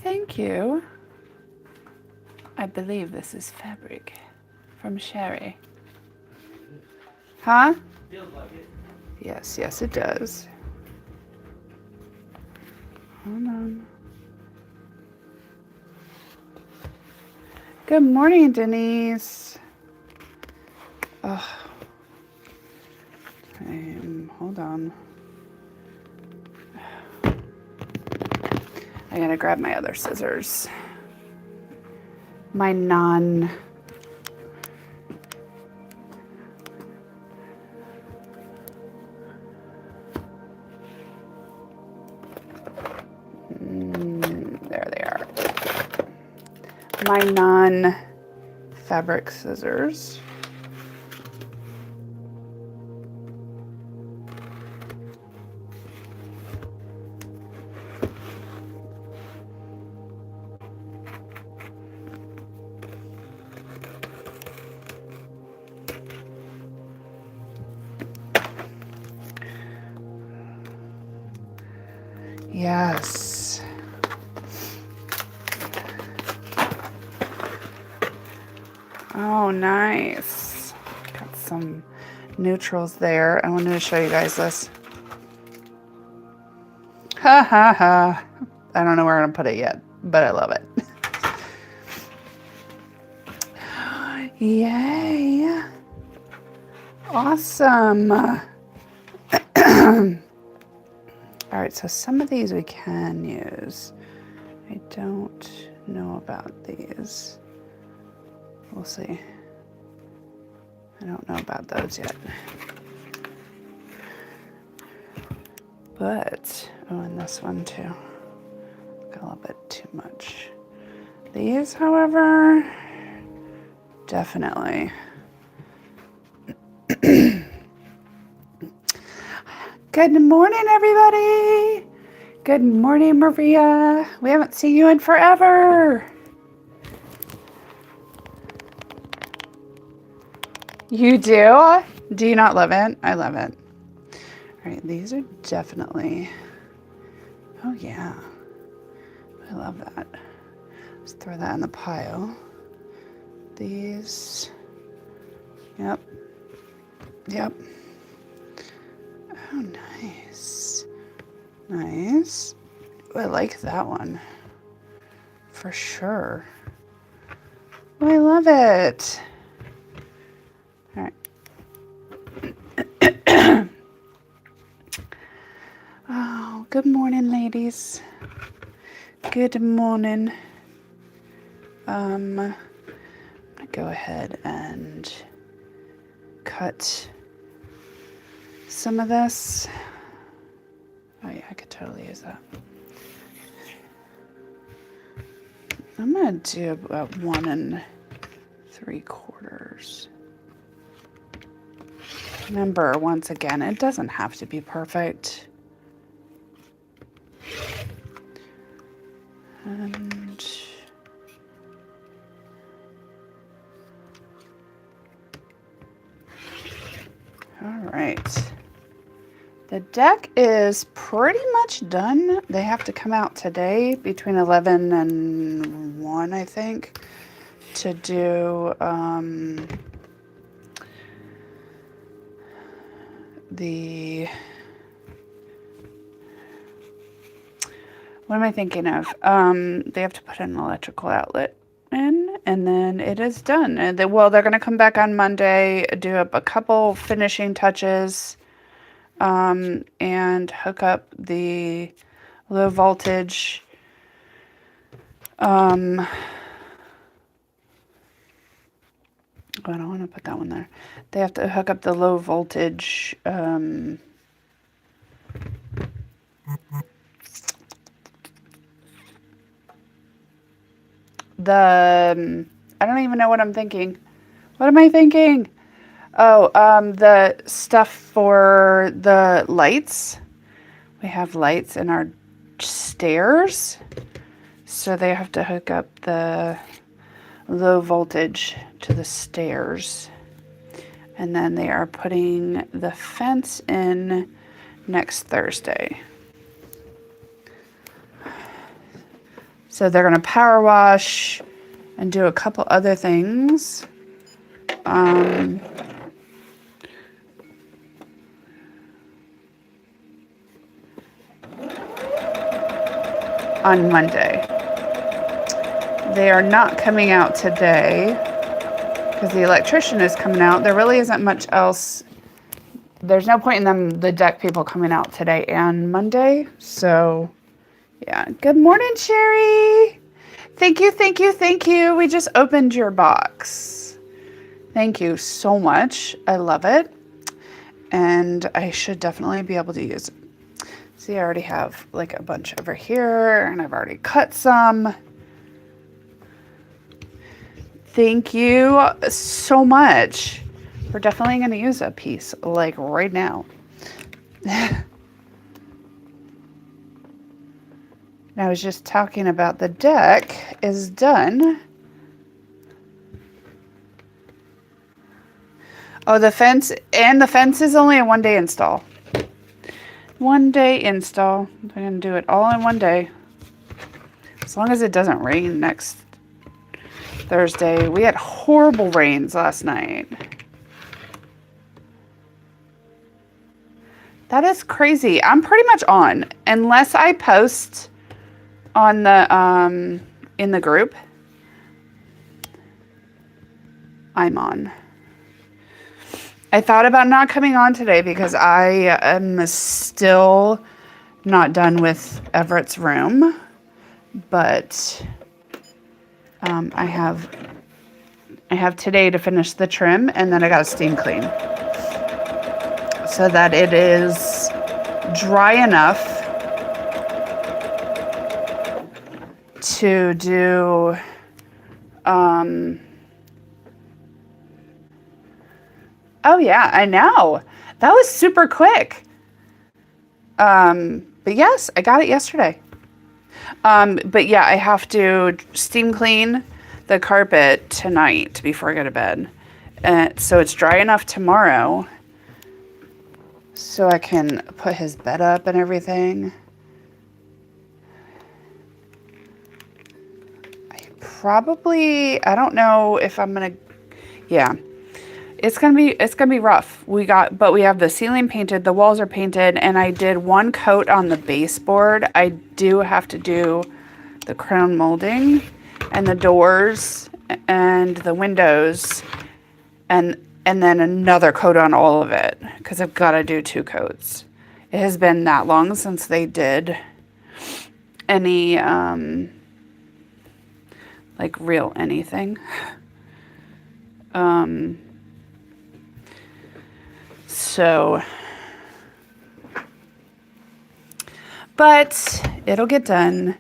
Thank you. I believe this is fabric from Sherry. Huh? Feels like it. Yes, yes it does. Hold on. Good morning, Denise. Oh. Hold on. I gotta grab my other scissors. My non... there they are. My non-fabric scissors. Yes. Oh, nice. Got some neutrals there. I wanted to show you guys this. Ha ha ha. I don't know where I'm gonna put it yet, but I love it. Yay. Awesome. All right, so some of these we can use. I don't know about these. We'll see. I don't know about those yet. But, oh, and this one too. Got a little bit too much. These, however, definitely. Good morning, everybody. Good morning, Maria. We haven't seen you in forever. You do? Do you not love it? I love it. All right, these are definitely, oh yeah, I love that. Let's throw that in the pile. These, yep, yep. Oh, nice, nice. Oh, I like that one, for sure. Oh, I love it. All right. Oh, good morning, ladies. Good morning. I'm gonna go ahead and cut some of this. Oh yeah, I could totally use that. I'm gonna do about 1 3/4. Remember, once again, it doesn't have to be perfect. And all right. The deck is pretty much done. They have to come out today between 11 and 1, I think, to do the, what am I thinking of? They have to put an electrical outlet in, and then it is done. And they're going to come back on Monday, do up a couple finishing touches, and hook up the low voltage oh, I don't want to put that one there. They have to hook up the low voltage I don't even know what I'm thinking. What am I thinking? Oh, the stuff for the lights. We have lights in our stairs, so they have to hook up the low voltage to the stairs. And then they are putting the fence in next Thursday. So they're going to power wash and do a couple other things. On Monday. They are not coming out today because the electrician is coming out. There really isn't much else. There's no point in the deck people coming out today and Monday. So, yeah. Good morning, Sherry. Thank you, thank you, thank you. We just opened your box. Thank you so much. I love it. And I should definitely be able to use it. See, I already have like a bunch over here, and I've already cut some. Thank you so much. We're definitely going to use a piece like right now. I was just talking about the deck is done. Oh, the fence is only a 1-day install. 1-day install. I'm going to do it all in 1 day. As long as it doesn't rain next Thursday. We had horrible rains last night. That is crazy. I'm pretty much on. Unless I post on the in the group, I'm on. I thought about not coming on today because I am still not done with Everett's room, but I have today to finish the trim, and then I got to steam clean so that it is dry enough to do oh yeah, I know. That was super quick. But yes, I got it yesterday. But yeah, I have to steam clean the carpet tonight before I go to bed. So it's dry enough tomorrow so I can put his bed up and everything. I don't know if I'm gonna, yeah. It's gonna be rough. We have the ceiling painted, the walls are painted, and I did one coat on the baseboard. I do have to do the crown molding and the doors and the windows and then another coat on all of it because I've got to do 2 coats. It has been that long since they did any like real anything. So, but it'll get done,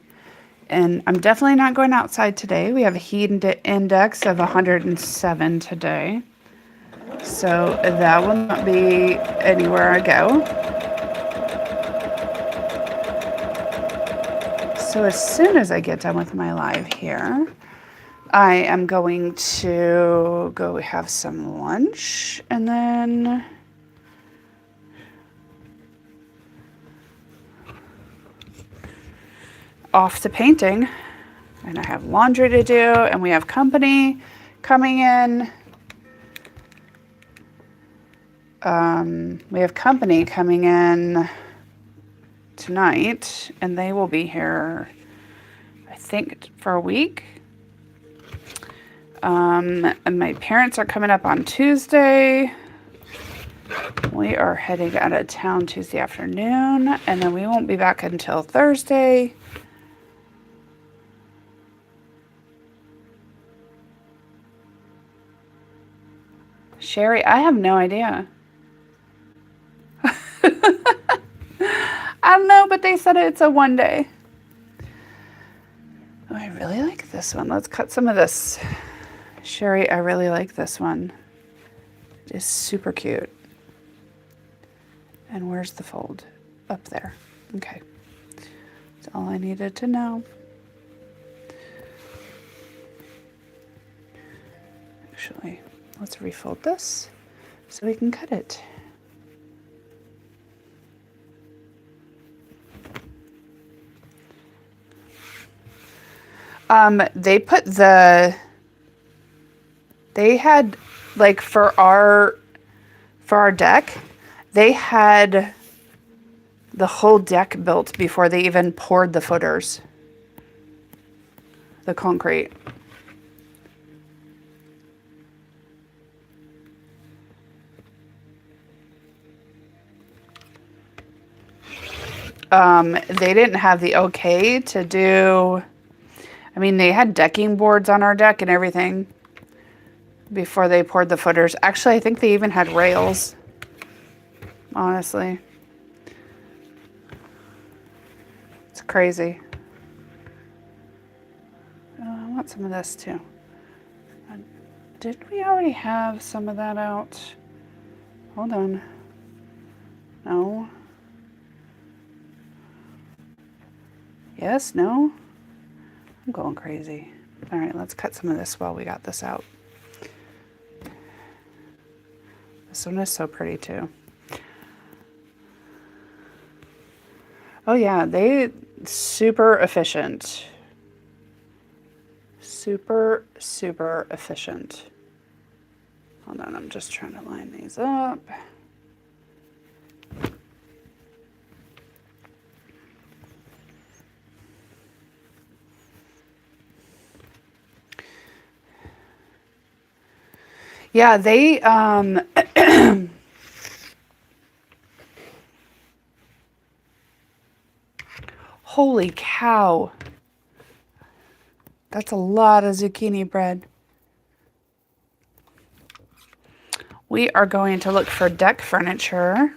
and I'm definitely not going outside today. We have a heat index of 107 today, so that will not be anywhere I go. So as soon as I get done with my live here, I am going to go have some lunch, and then off to painting. And I have laundry to do, and we have company coming in. We have company coming in tonight, and they will be here, I think, for a week. And my parents are coming up on Tuesday. We are heading out of town Tuesday afternoon, and then we won't be back until Thursday. Sherry, I have no idea. I don't know, but they said it's a 1 day. Oh, I really like this one? Let's cut some of this. Sherry, I really like this one. It is super cute. And where's the fold? Up there. Okay. That's all I needed to know. Actually, let's refold this so we can cut it. They had, like, for our deck, they had the whole deck built before they even poured the footers, the concrete. They didn't have the okay to do, I mean, they had decking boards on our deck and everything before they poured the footers. Actually, I think they even had rails, honestly. It's crazy. I want some of this too. Did we already have some of that out? Hold on. No. Yes, no? I'm going crazy. All right, let's cut some of this while we got this out. This one is so pretty too. Oh yeah, they super efficient. Super, super efficient. Hold on, I'm just trying to line these up. Yeah, they, holy cow. That's a lot of zucchini bread. We are going to look for deck furniture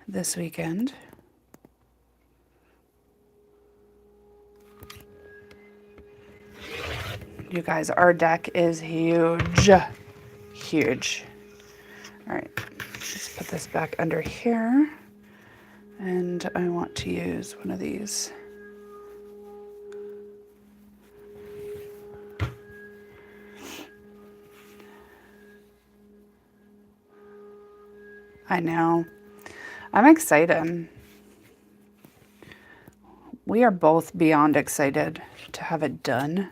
this weekend. You guys, our deck is huge. Huge. All right, let's put this back under here. And I want to use one of these. I know. I'm excited. We are both beyond excited to have it done.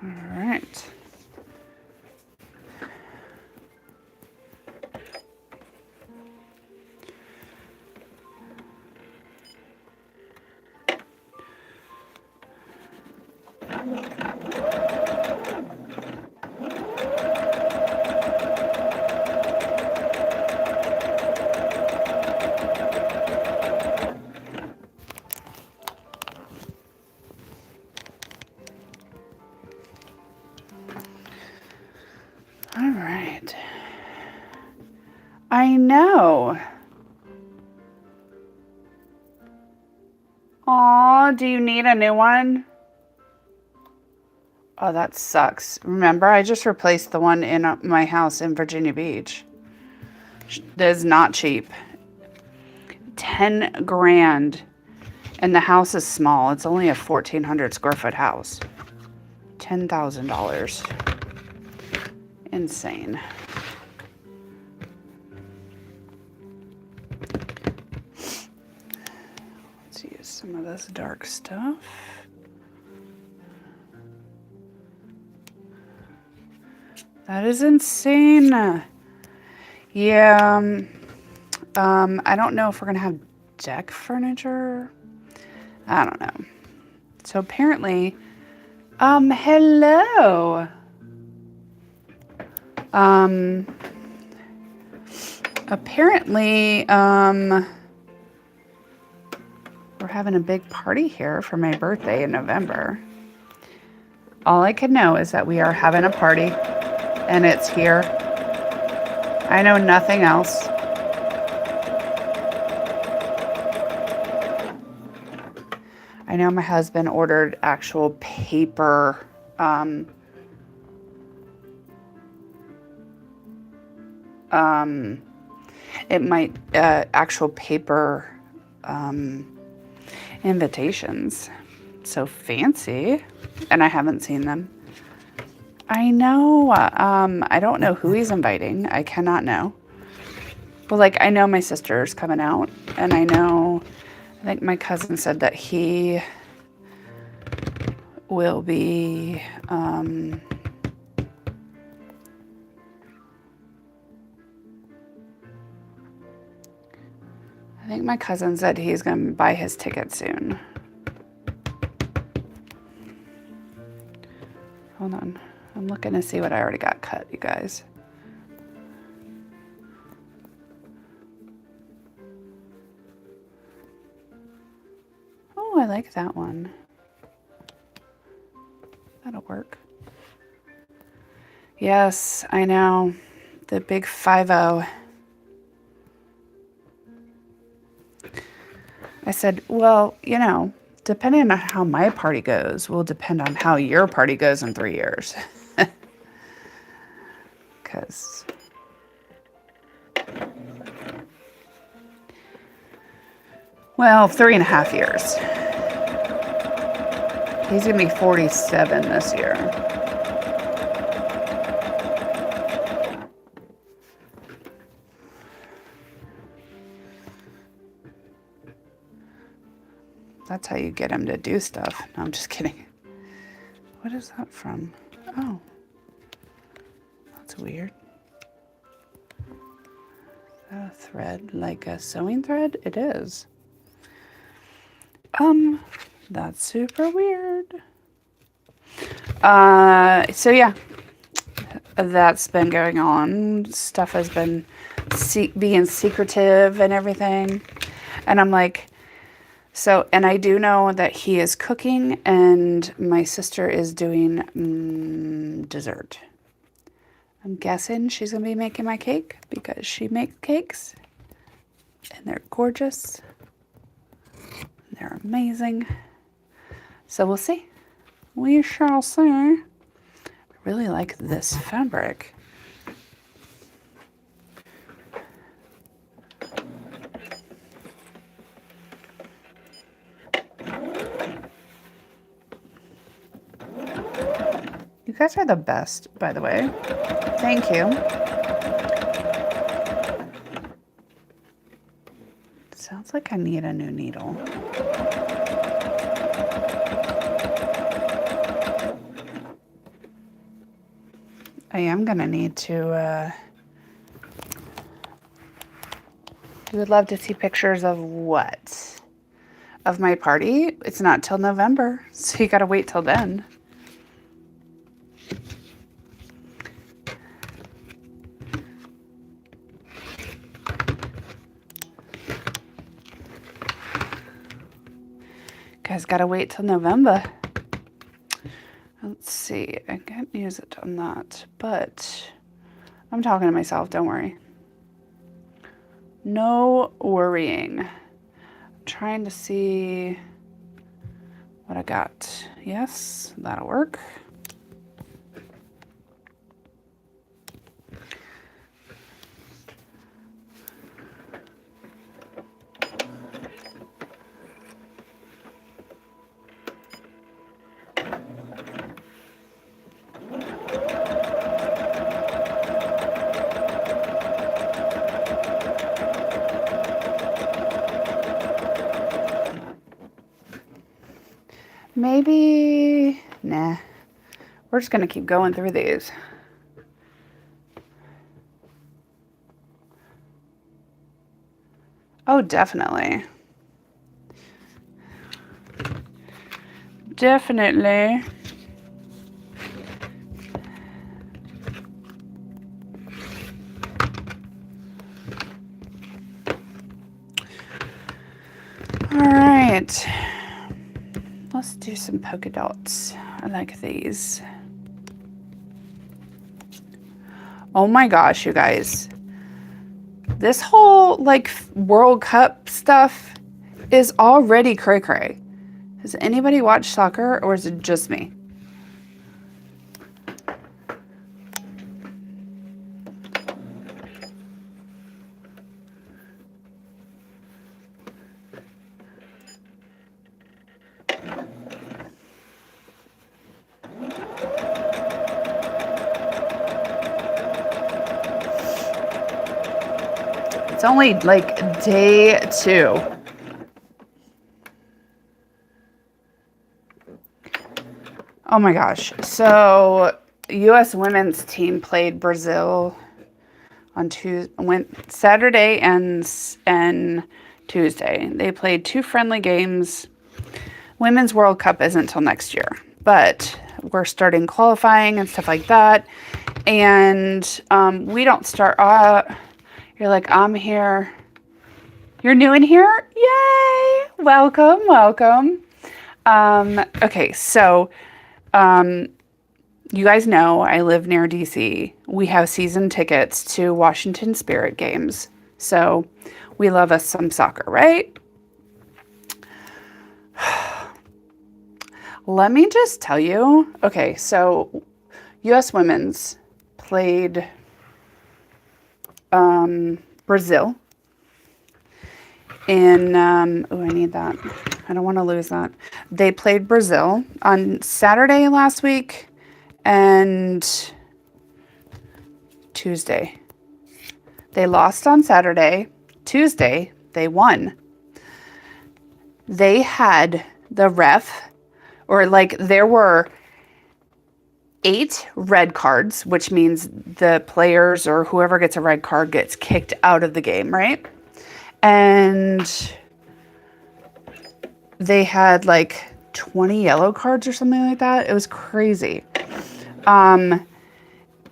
All right. All right. I know. Aw, do you need a new one? Oh, that sucks. Remember, I just replaced the one in my house in Virginia Beach. That is not cheap. 10 grand. And the house is small. It's only a 1,400 square foot house. $10,000. Insane. Let's use some of this dark stuff. That is insane. Yeah. I don't know if we're gonna have deck furniture. I don't know. So apparently, hello. Apparently, we're having a big party here for my birthday in November. All I can know is that we are having a party and it's here. I know nothing else. I know my husband ordered actual paper actual paper invitations. So fancy. And I haven't seen them. I know. I don't know who he's inviting. I cannot know. But like, I know my sister's coming out, and I think my cousin said that he will be, I think my cousin said he's going to buy his ticket soon. Hold on. I'm looking to see what I already got cut, you guys. Oh, I like that one. That'll work. Yes, I know. The big 5-0. I said, well, you know, depending on how my party goes will depend on how your party goes in 3 years. Because well, 3.5 years. He's going to be 47 this year. That's how you get him to do stuff. No, I'm just kidding. What is that from? Oh. That's weird. Is that a thread? Like a sewing thread? It is. That's super weird. So yeah. That's been going on. Stuff has been being secretive and everything. And I'm like, so, and I do know that he is cooking and my sister is doing dessert. I'm guessing she's going to be making my cake because she makes cakes. And they're gorgeous. They're amazing. So we'll see. We shall see. I really like this fabric. You guys are the best, by the way. Thank you. Sounds like I need a new needle. I am gonna need to, you would love to see pictures of what? Of my party? It's not till November, so you gotta wait till then. Guys, gotta wait till November. Let's see, I can't use it on that, but I'm talking to myself, don't worry. No worrying. I'm trying to see what I got. Yes, that'll work. Maybe, nah. We're just gonna keep going through these. Oh, definitely. Definitely. All right. Let's do some polka dots. I like these. Oh my gosh, you guys. This whole like World Cup stuff is already cray-cray. Has anybody watched soccer or is it just me? It's only like day 2. Oh my gosh. So U.S. women's team played Brazil on Saturday and Tuesday. They played 2 friendly games. Women's World Cup isn't until next year, but we're starting qualifying and stuff like that. And we don't start. You're like, I'm here. You're new in here? Yay! Welcome, welcome. Okay, so you guys know I live near DC. We have season tickets to Washington Spirit games. So we love us some soccer, right? Let me just tell you. Okay, so U.S. women's played Brazil in, oh, I need that. I don't want to lose that. They played Brazil on Saturday last week and Tuesday. They lost on Saturday. Tuesday, they won. They had the ref, or like there were 8 red cards, which means the players or whoever gets a red card gets kicked out of the game, right? And they had like 20 yellow cards or something like that. It was crazy. And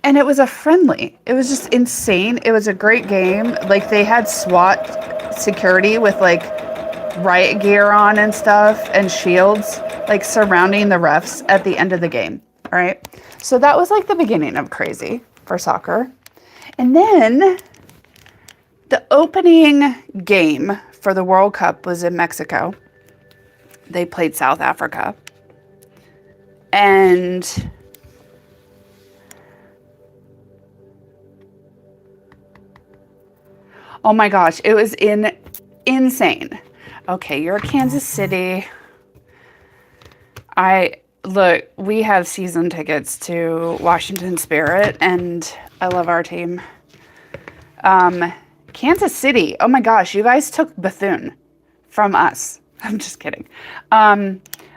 it was a friendly. It was just insane. It was a great game. Like they had SWAT security with like riot gear on and stuff and shields like surrounding the refs at the end of the game. All right. So that was like the beginning of crazy for soccer. And then the opening game for the World Cup was in Mexico. They played South Africa. And oh my gosh, it was insane. Okay, you're Kansas City. Look, we have season tickets to Washington Spirit, and I love our team. Kansas City. Oh my gosh, you guys took Bethune from us. I'm just kidding.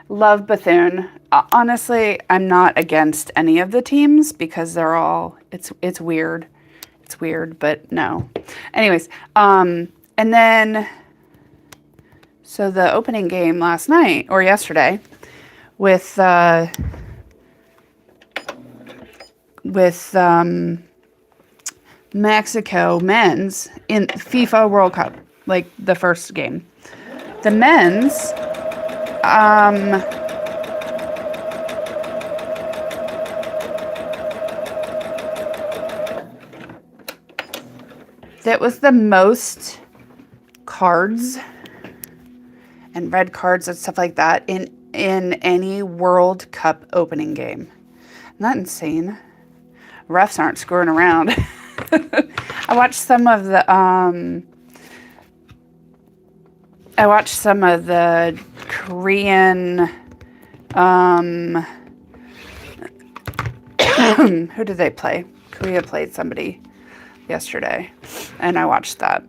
Love Bethune. Honestly, I'm not against any of the teams because they're all, it's weird. It's weird, but no. Anyways, and then, so the opening game last night, or yesterday, with Mexico men's in FIFA World Cup, like the first game. The men's, that was the most cards and red cards and stuff like that in any World Cup opening game. Isn't that insane? Refs aren't screwing around. I watched some of the Korean who did they play? Korea played somebody yesterday, and I watched that.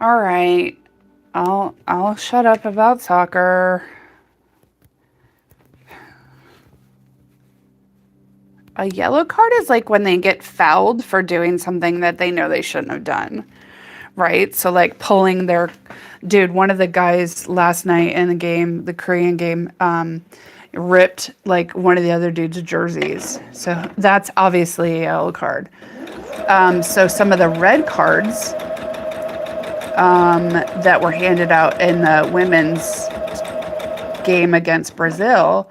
All right, I'll shut up about soccer. A yellow card is like when they get fouled for doing something that they know they shouldn't have done, right? So like pulling their, dude, one of the guys last night in the game, the Korean game, ripped like one of the other dude's jerseys. So that's obviously a yellow card. So some of the red cards that were handed out in the women's game against Brazil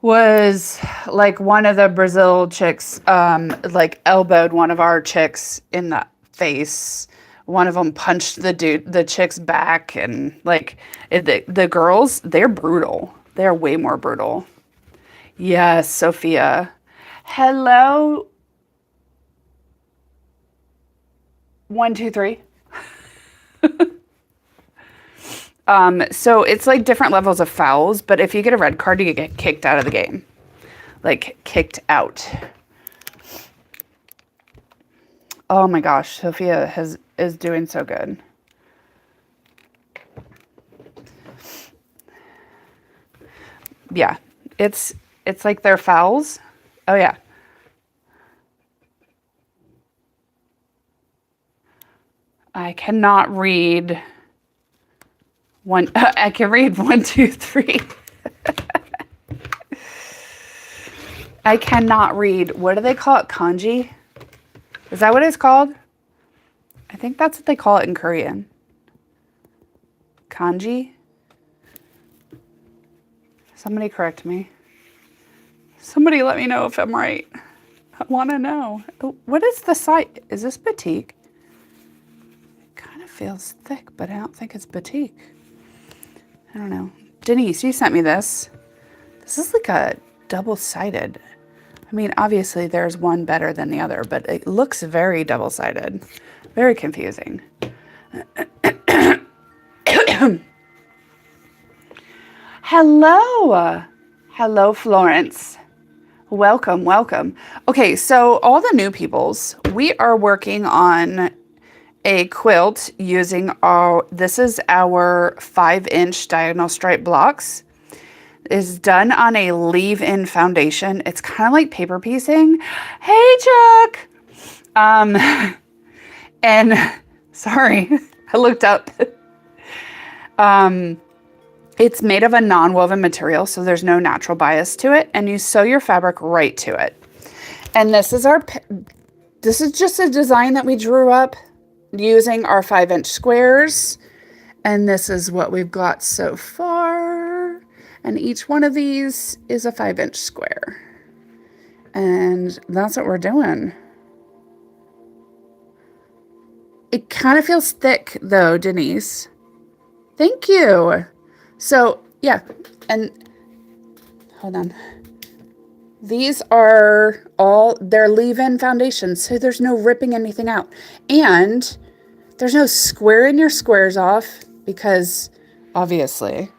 was like one of the Brazil chicks like elbowed one of our chicks in the face. One of them punched the chick's back, and like the girls, they're brutal. They're way more brutal. Yes, Sophia. Hello. 1, 2, 3. So it's like different levels of fouls, but if you get a red card, you get kicked out of the game. Like, kicked out. Oh my gosh, Sophia is doing so good. Yeah, it's like they're fouls. Oh yeah. I cannot read one. I can read 1, 2, 3. I cannot read. What do they call it? Kanji? Is that what it's called? I think that's what they call it in Korean. Kanji? Somebody correct me. Somebody let me know if I'm right. I want to know. What is the site? Is this batik? It kind of feels thick, but I don't think it's batik. I don't know. Denise, you sent me this. This is like a double-sided. I mean, obviously there's one better than the other, but it looks very double-sided. Very confusing. Hello. Hello, Florence. Welcome, welcome. Okay, so all the new peoples, we are working on a quilt using this is our 5-inch diagonal stripe blocks. Is done on a leave-in foundation. It's kind of like paper piecing. Hey, Chuck. And sorry, I looked up. It's made of a non-woven material, so there's no natural bias to it, and you sew your fabric right to it. And this is just a design that we drew up using our 5-inch squares, and this is what we've got so far. And each one of these is a 5-inch square, and that's what we're doing. It kind of feels thick, though, Denise. Thank you. So, yeah, and hold on. These are they're leave-in foundations, so there's no ripping anything out. And there's no squaring your squares off because, obviously,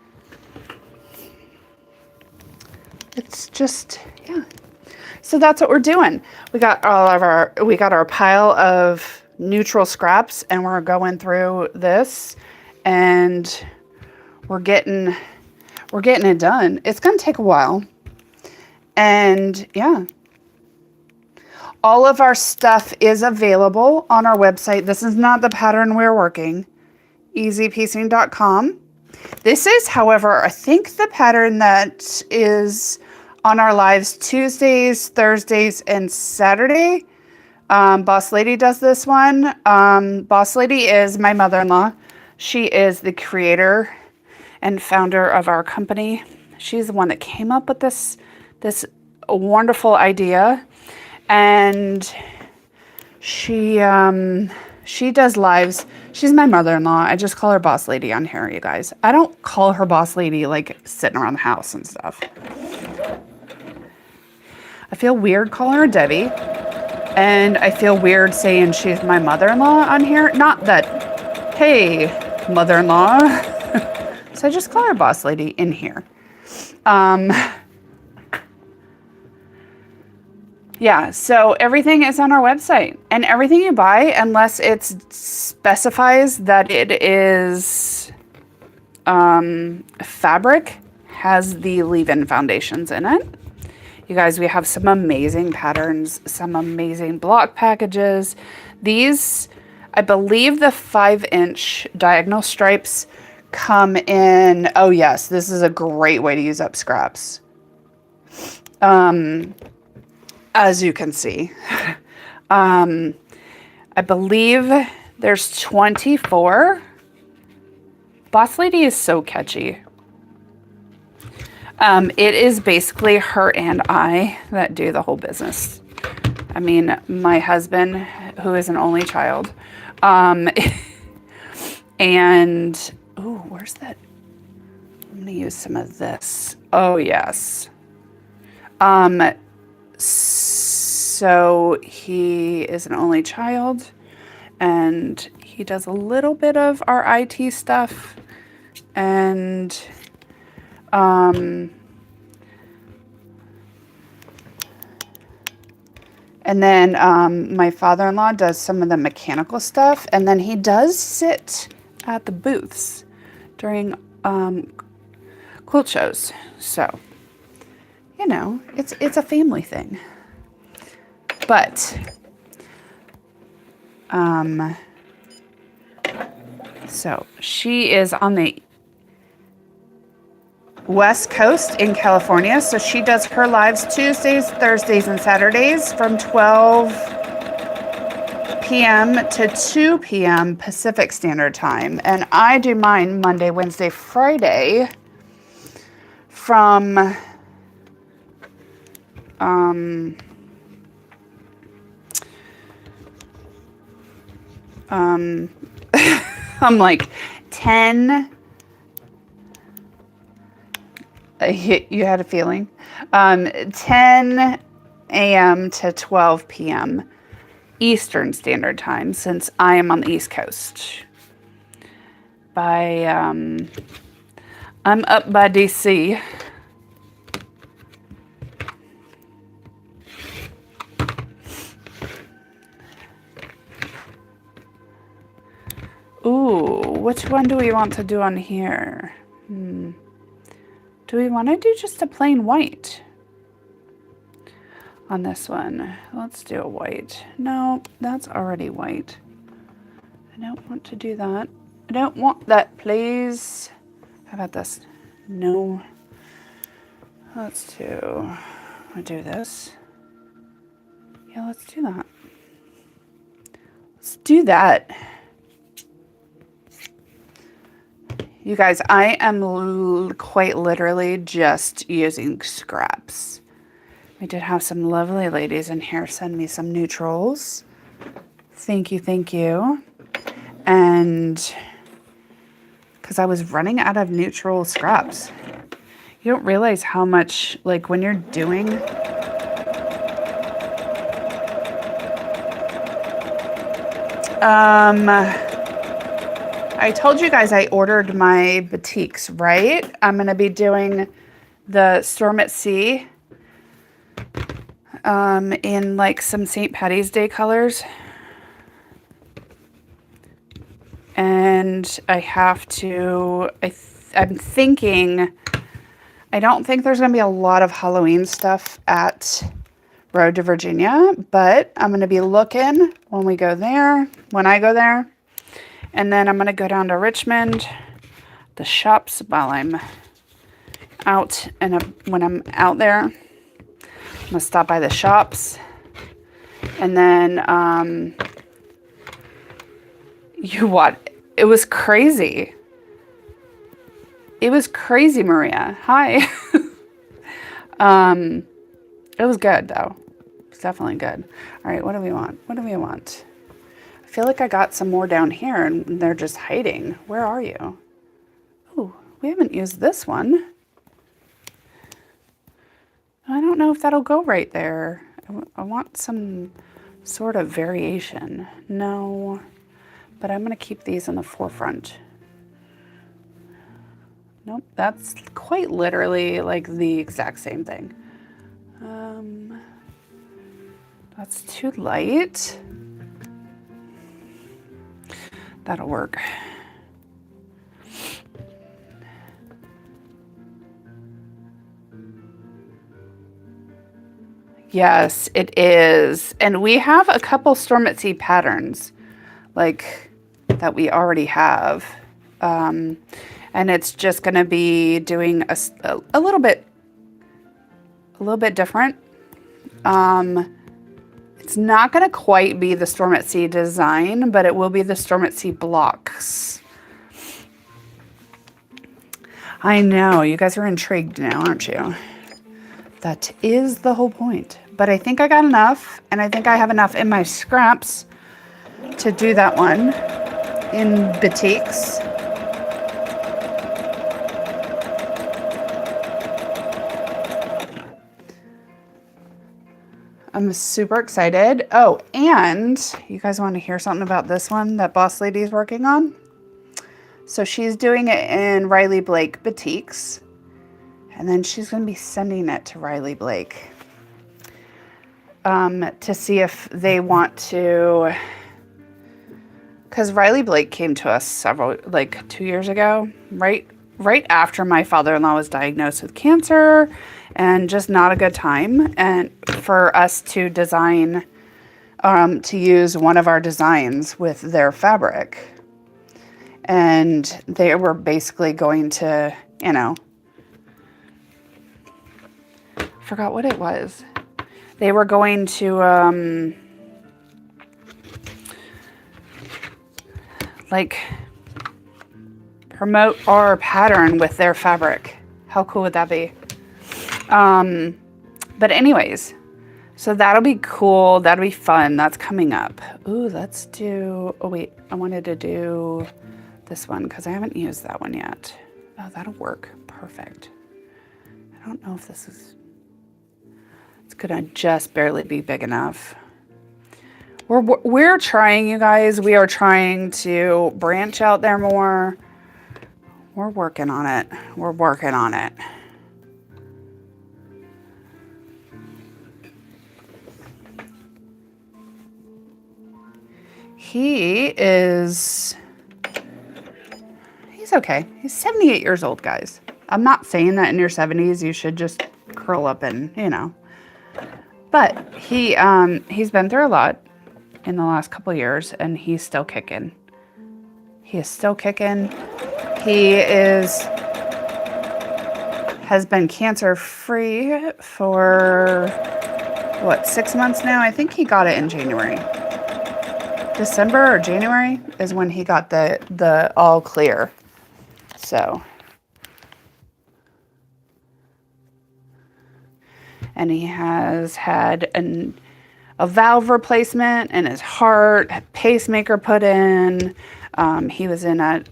it's just, yeah. So that's what we're doing. We got our pile of neutral scraps, and we're going through this, and we're getting it done. It's going to take a while. And yeah, all of our stuff is available on our website. This is not the pattern we're working. easypiecing.com. This is, however, I think the pattern that is on our lives Tuesdays, Thursdays, and Saturday. Boss Lady does this one. Boss Lady is my mother-in-law. She is the creator and founder of our company. She's the one that came up with this wonderful idea, and she does lives. She's my mother-in-law. I just call her Boss Lady on here, you guys. I don't call her Boss Lady like sitting around the house and stuff. I feel weird calling her Debbie, and I feel weird saying she's my mother-in-law on here. Not that, hey, mother-in-law. So I just call her Boss Lady in here. Yeah, so everything is on our website, and everything you buy, unless it specifies that it is fabric, has the leave-in foundations in it. You guys, we have some amazing patterns, some amazing block packages. These, I believe the 5-inch diagonal stripes come in, oh yes, this is a great way to use up scraps. As you can see. I believe there's 24. Boss Lady is so catchy. It is basically her and I that do the whole business. I mean, my husband, who is an only child, and, oh, where's that? I'm going to use some of this. Oh, yes. So he is an only child, and he does a little bit of our IT stuff, and then my father-in-law does some of the mechanical stuff, and then he does sit at the booths during quilt shows. So, you know, it's a family thing. But so she is on the West Coast in California, so she does her lives Tuesdays, Thursdays, and Saturdays from 12 p.m. to 2 p.m. Pacific Standard Time. And I do mine Monday, Wednesday, Friday from I'm like 10. You had a feeling. 10 a.m. to 12 p.m. Eastern Standard Time, since I am on the East Coast. I'm up by DC. Ooh, which one do we want to do on here? Do we want to do just a plain white on this one? Let's do a white. No, that's already white. I don't want to do that. I don't want that, please. How about this? No. I'll do this. Yeah, let's do that. Let's do that. You guys, I am quite literally just using scraps. We did have some lovely ladies in here send me some neutrals. Thank you, thank you. And because I was running out of neutral scraps. You don't realize how much, like when you're doing I told you guys I ordered my batiks, right? I'm going to be doing the Storm at Sea in like some St. Patty's Day colors. And I have to, I'm thinking, I don't think there's going to be a lot of Halloween stuff at Road to Virginia, but I'm going to be looking when I go there. And then I'm going to go down to Richmond, the shops while I'm out. And when I'm out there, I'm going to stop by the shops. And then, it was crazy. It was crazy, Maria. Hi. It was good, though. It was definitely good. All right, what do we want? What do we want? I feel like I got some more down here, and they're just hiding. Where are you? Oh, we haven't used this one. I don't know if that'll go right there. I want some sort of variation. No, but I'm going to keep these in the forefront. Nope, that's quite literally like the exact same thing. That's too light. That'll work. Yes, it is. And we have a couple Storm at Sea patterns like that we already have. And it's just going to be doing a little bit different. It's not going to quite be the Storm at Sea design, but it will be the Storm at Sea blocks. I know, you guys are intrigued now, aren't you? That is the whole point. But I think I got enough, and I think I have enough in my scraps to do that one in batiks. I'm super excited. Oh, and you guys want to hear something about this one that Boss Lady is working on? So she's doing it in Riley Blake batiks, and then she's going to be sending it to Riley Blake to see if they want to, because Riley Blake came to us like 2 years ago, right after my father-in-law was diagnosed with cancer, and just not a good time, and for us to design, to use one of our designs with their fabric. And they were basically going to, you know, forgot what it was. They were going to, like, promote our pattern with their fabric. How cool would that be? But anyways, so that'll be cool. That'll be fun. That's coming up. Ooh, let's do, oh wait, I wanted to do this one because I haven't used that one yet. Oh, that'll work. Perfect. I don't know if this is, it's gonna just barely be big enough. We're trying, you guys. We are trying to branch out there more. We're working on it. We're working on it. He's okay. He's 78 years old, guys. I'm not saying that in your 70s you should just curl up and, you know. But he's been through a lot in the last couple of years, and he's still kicking. He is still kicking. He has been cancer-free for, what, 6 months now? I think he got it in January. December or January is when he got the all clear. So, and he has had a valve replacement in his heart, a pacemaker put in. He was in a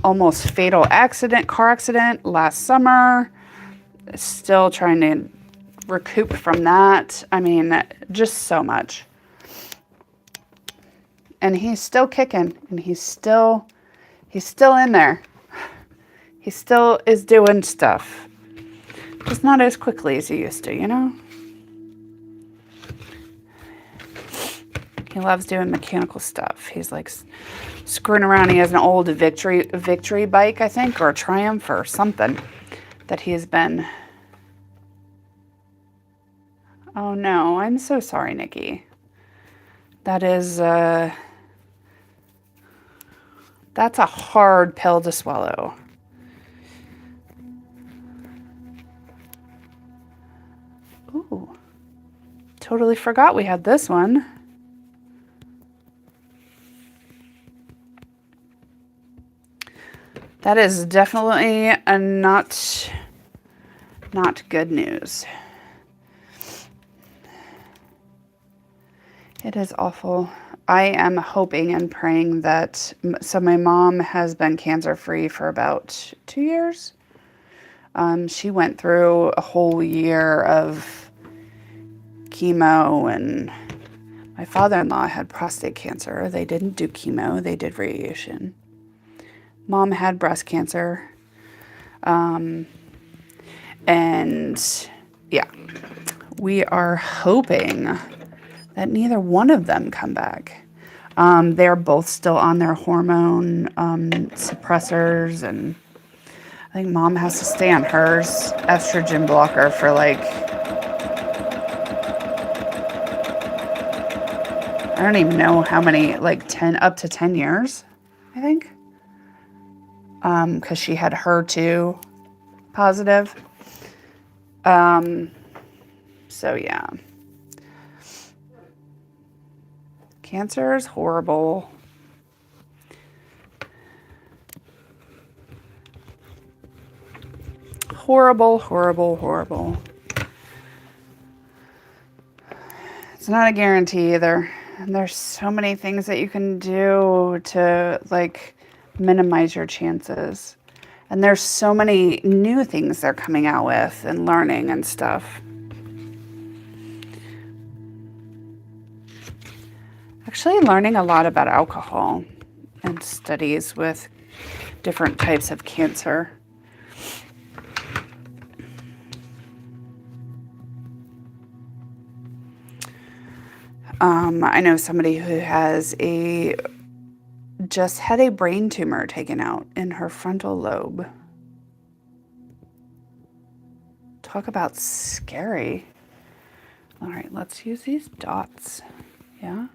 almost fatal car accident last summer. Still trying to recoup from that. I mean, just so much. And he's still kicking, and he's still in there. He still is doing stuff. Just not as quickly as he used to, you know? He loves doing mechanical stuff. He's like screwing around. He has an old victory bike, I think, or a Triumph or something that he has been. Oh no, I'm so sorry, Nikki. That is, that's a hard pill to swallow. Ooh, totally forgot we had this one. That is definitely a not good news. It is awful. I am hoping and praying that, so my mom has been cancer-free for about 2 years. She went through a whole year of chemo, and my father-in-law had prostate cancer. They didn't do chemo, they did radiation. Mom had breast cancer. And yeah, we are hoping that neither one of them come back. They're both still on their hormone suppressors, and I think Mom has to stay on hers estrogen blocker for like, I don't even know how many, like up to 10 years, I think. Because she had HER2 positive. So yeah. Cancer is horrible. horrible, horrible, horrible. It's not a guarantee either. And there's so many things that you can do to like minimize your chances. And there's so many new things they're coming out with and learning and stuff. Actually learning a lot about alcohol and studies with different types of cancer. I know somebody who has just had a brain tumor taken out in her frontal lobe. Talk about scary. All right, let's use these dots. Yeah?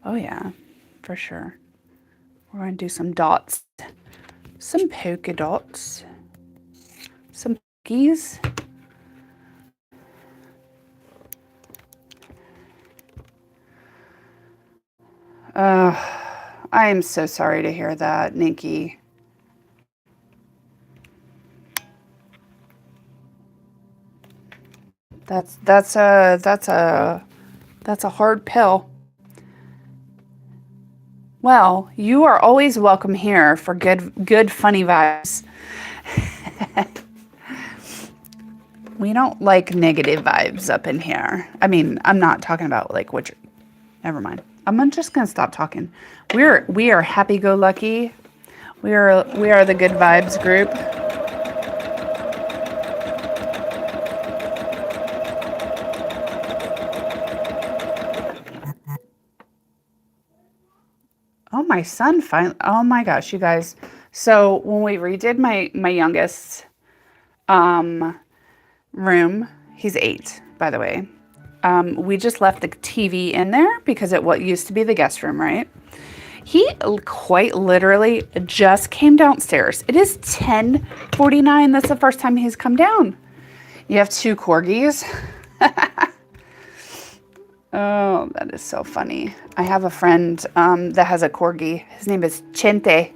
Oh yeah, for sure. We're going to do some dots. Some polka dots. Some cookies. I am so sorry to hear that, Nikki. That's a hard pill. Well, you are always welcome here for good funny vibes. We don't like negative vibes up in here. I mean, I'm not talking about like what. Never mind. I'm just gonna stop talking. We are happy-go-lucky. We are the good vibes group. Oh, my son finally. Oh my gosh, you guys. So when we redid my youngest room, he's 8, by the way. We just left the TV in there because it what used to be the guest room, right? He quite literally just came downstairs. It is 10:49. That's the first time he's come down. You have 2 corgis. Oh, that is so funny. I have a friend that has a corgi. His name is Chente.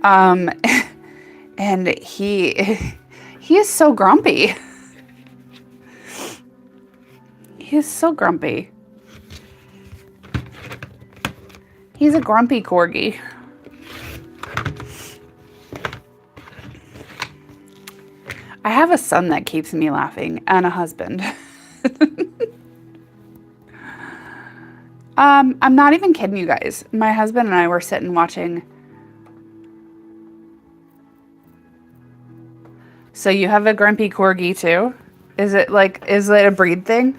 And he is so grumpy. He is so grumpy. He's a grumpy corgi. I have a son that keeps me laughing and a husband. I'm not even kidding you guys. My husband and I were sitting watching. So you have a grumpy corgi too? Is it a breed thing?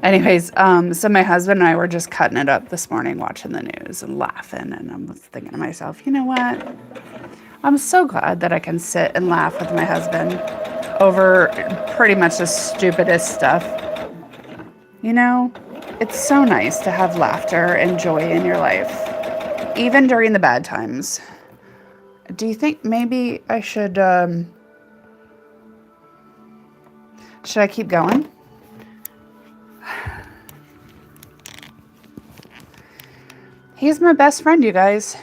Anyways, so my husband and I were just cutting it up this morning, watching the news and laughing. And I was thinking to myself, you know what? I'm so glad that I can sit and laugh with my husband over pretty much the stupidest stuff. You know, it's so nice to have laughter and joy in your life, even during the bad times. Do you think maybe I should I keep going? He's my best friend, you guys.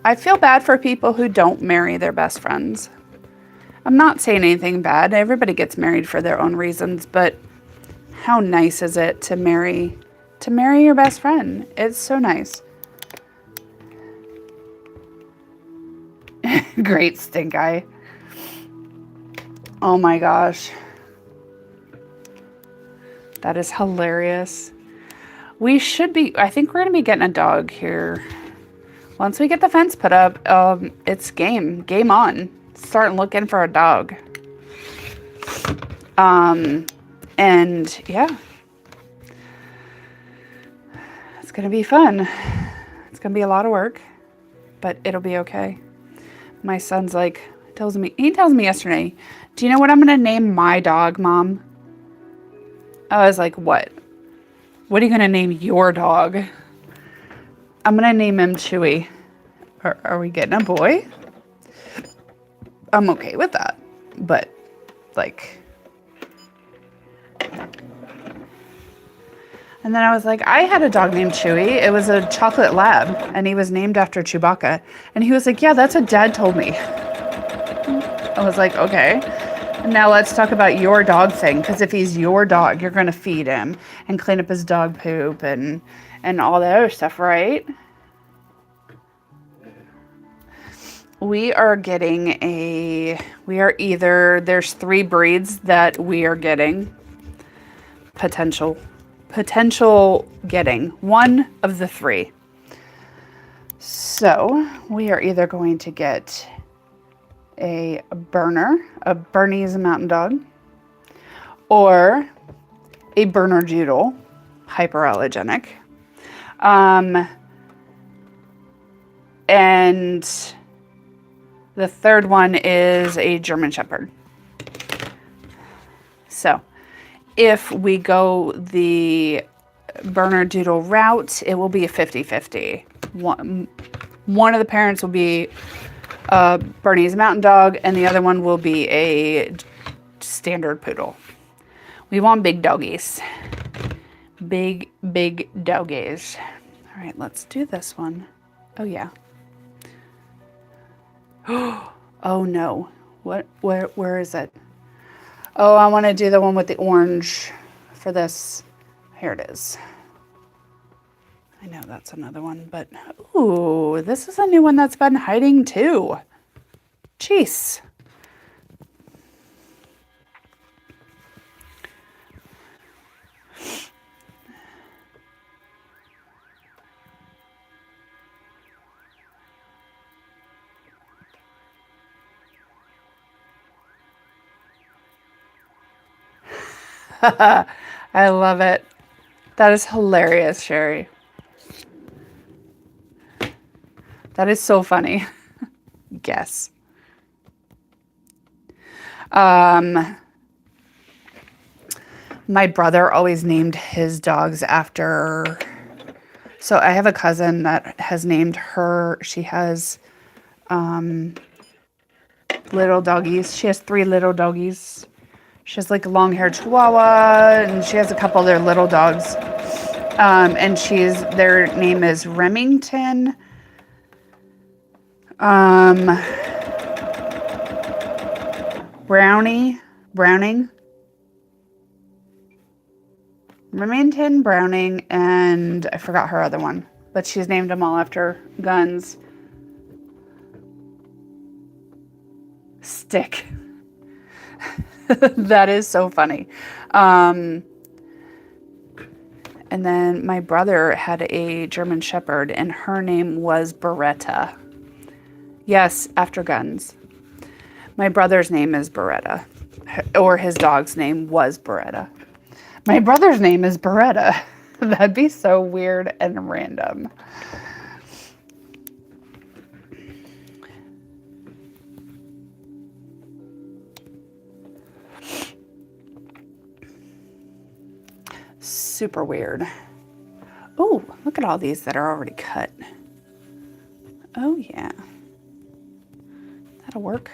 I feel bad for people who don't marry their best friends. I'm not saying anything bad. Everybody gets married for their own reasons, but how nice is it to marry your best friend? It's so nice. Great stink eye. Oh my gosh. That is hilarious. I think we're going to be getting a dog here. Once we get the fence put up, it's game on. Start looking for a dog. And yeah, it's going to be fun. It's going to be a lot of work, but it'll be okay. My son's he tells me yesterday, do you know what I'm going to name my dog, Mom? I was like, what? What are you going to name your dog? I'm going to name him Chewy. Are we getting a boy? I'm okay with that. But, And then I was like, I had a dog named Chewy. It was a chocolate lab, and he was named after Chewbacca. And he was like, yeah, that's what Dad told me. I was like, okay. Now let's talk about your dog thing, because if he's your dog, you're going to feed him and clean up his dog poop and all that other stuff, right? We are getting there's 3 breeds that we are getting. Potential getting. One of the 3. So we are either going to get a Bernese Mountain Dog, or a Bernedoodle, hyperallergenic. And the third one is a German Shepherd. So if we go the Bernedoodle route, it will be a 50-50. One of the parents will be a Bernese Mountain Dog, and the other one will be a standard poodle. We want big doggies. Big doggies. All right, let's do this one. Oh, yeah. Oh, no. Where is it? Oh, I want to do the one with the orange for this. Here it is. I know that's another one, but ooh, this is a new one that's been hiding too. Jeez. I love it. That is hilarious, Sherry. That is so funny. Guess. My brother always named his dogs after... So I have a cousin that has named her... She has little doggies. She has 3 little doggies. She has like a long-haired Chihuahua, and she has a couple other little dogs. And their name is Remington. Browning. Remington, Browning, and I forgot her other one. But she's named them all after guns. Stick. That is so funny. And then my brother had a German Shepherd, and her name was Beretta. Yes, after guns. My brother's name is Beretta, or his dog's name was Beretta. My brother's name is Beretta. That'd be so weird and random. Super weird. Oh, look at all these that are already cut. Oh, yeah. That'll work.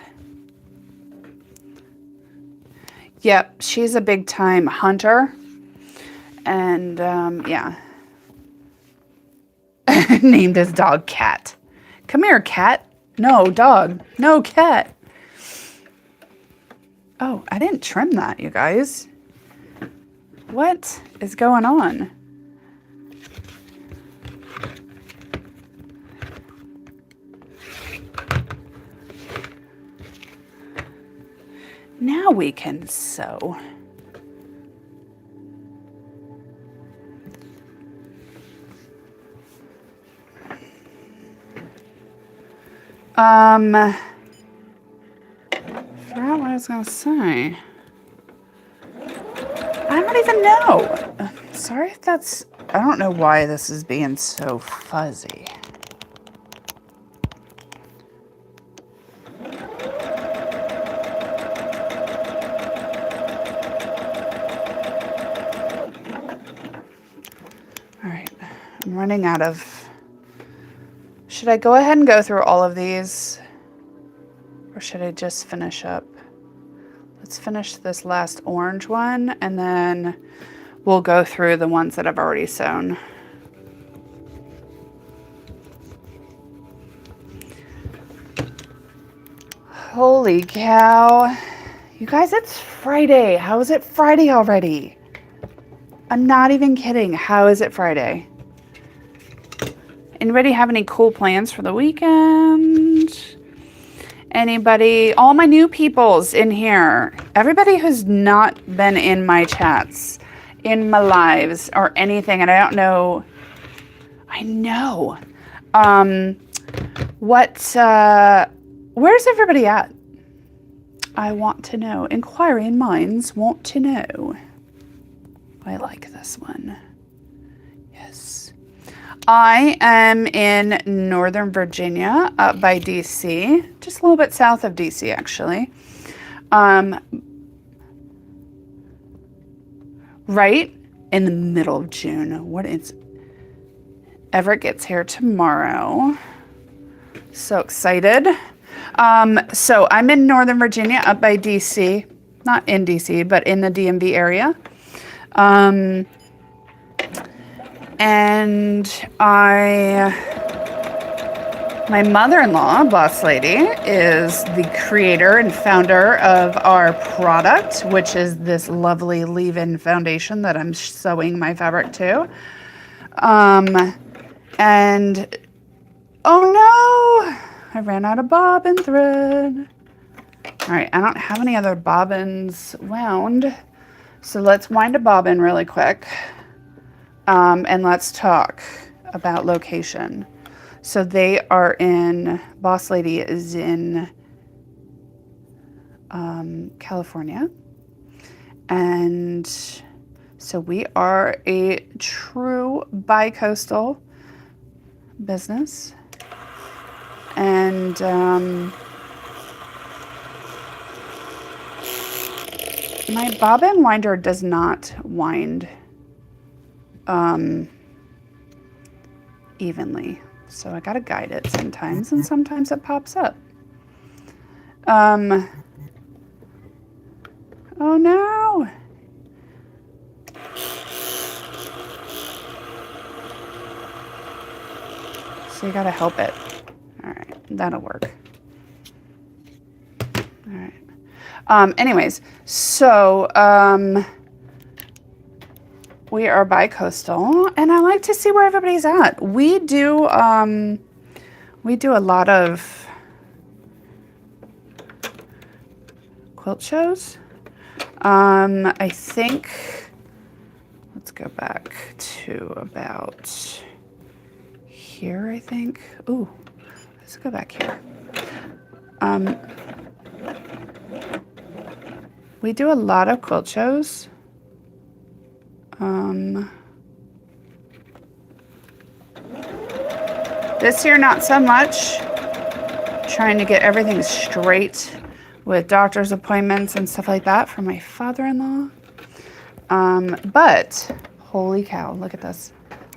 Yep, she's a big time hunter. And, yeah. Named his dog Cat. Come here, Cat. No, dog. No, cat. Oh, I didn't trim that, you guys. What is going on? Now we can sew. I forgot what I was gonna say. I don't even know. Sorry if that's... I don't know why this is being so fuzzy. All right, I'm running out of... Should I go ahead and go through all of these? Or should I just finish up? Let's finish this last orange one, and then we'll go through the ones that I've already sewn. Holy cow. You guys, it's Friday. How is it Friday already? I'm not even kidding. How is it Friday? Anybody have any cool plans for the weekend? Anybody? All my new peoples in here. Everybody who's not been in my chats, in my lives, or anything, and I don't know. I know. Where's everybody at? I want to know. Inquiring minds want to know. I like this one. Yes. I am in Northern Virginia, up by DC, just a little bit south of DC, actually. Right in the middle of June. Everett gets here tomorrow. So excited. So I'm in Northern Virginia, up by DC, not in DC, but in the DMV area. And my mother-in-law, Boss Lady, is the creator and founder of our product, which is this lovely leave-in foundation that I'm sewing my fabric to. And oh no, I ran out of bobbin thread. All right, I don't have any other bobbins wound. So let's wind a bobbin really quick. And let's talk about location. So Boss Lady is in California. And so we are a true bi-coastal business. And my bobbin winder does not wind evenly. So I gotta guide it sometimes, and sometimes it pops up. Oh no! So you gotta help it. All right, that'll work. All right. Anyways, so we are bi-coastal, and I like to see where everybody's at. We do a lot of quilt shows. I think, let's go back to about here, I think. Ooh, let's go back here. We do a lot of quilt shows. This year, not so much. Trying to get everything straight with doctor's appointments and stuff like that for my father-in-law. But holy cow, look at this.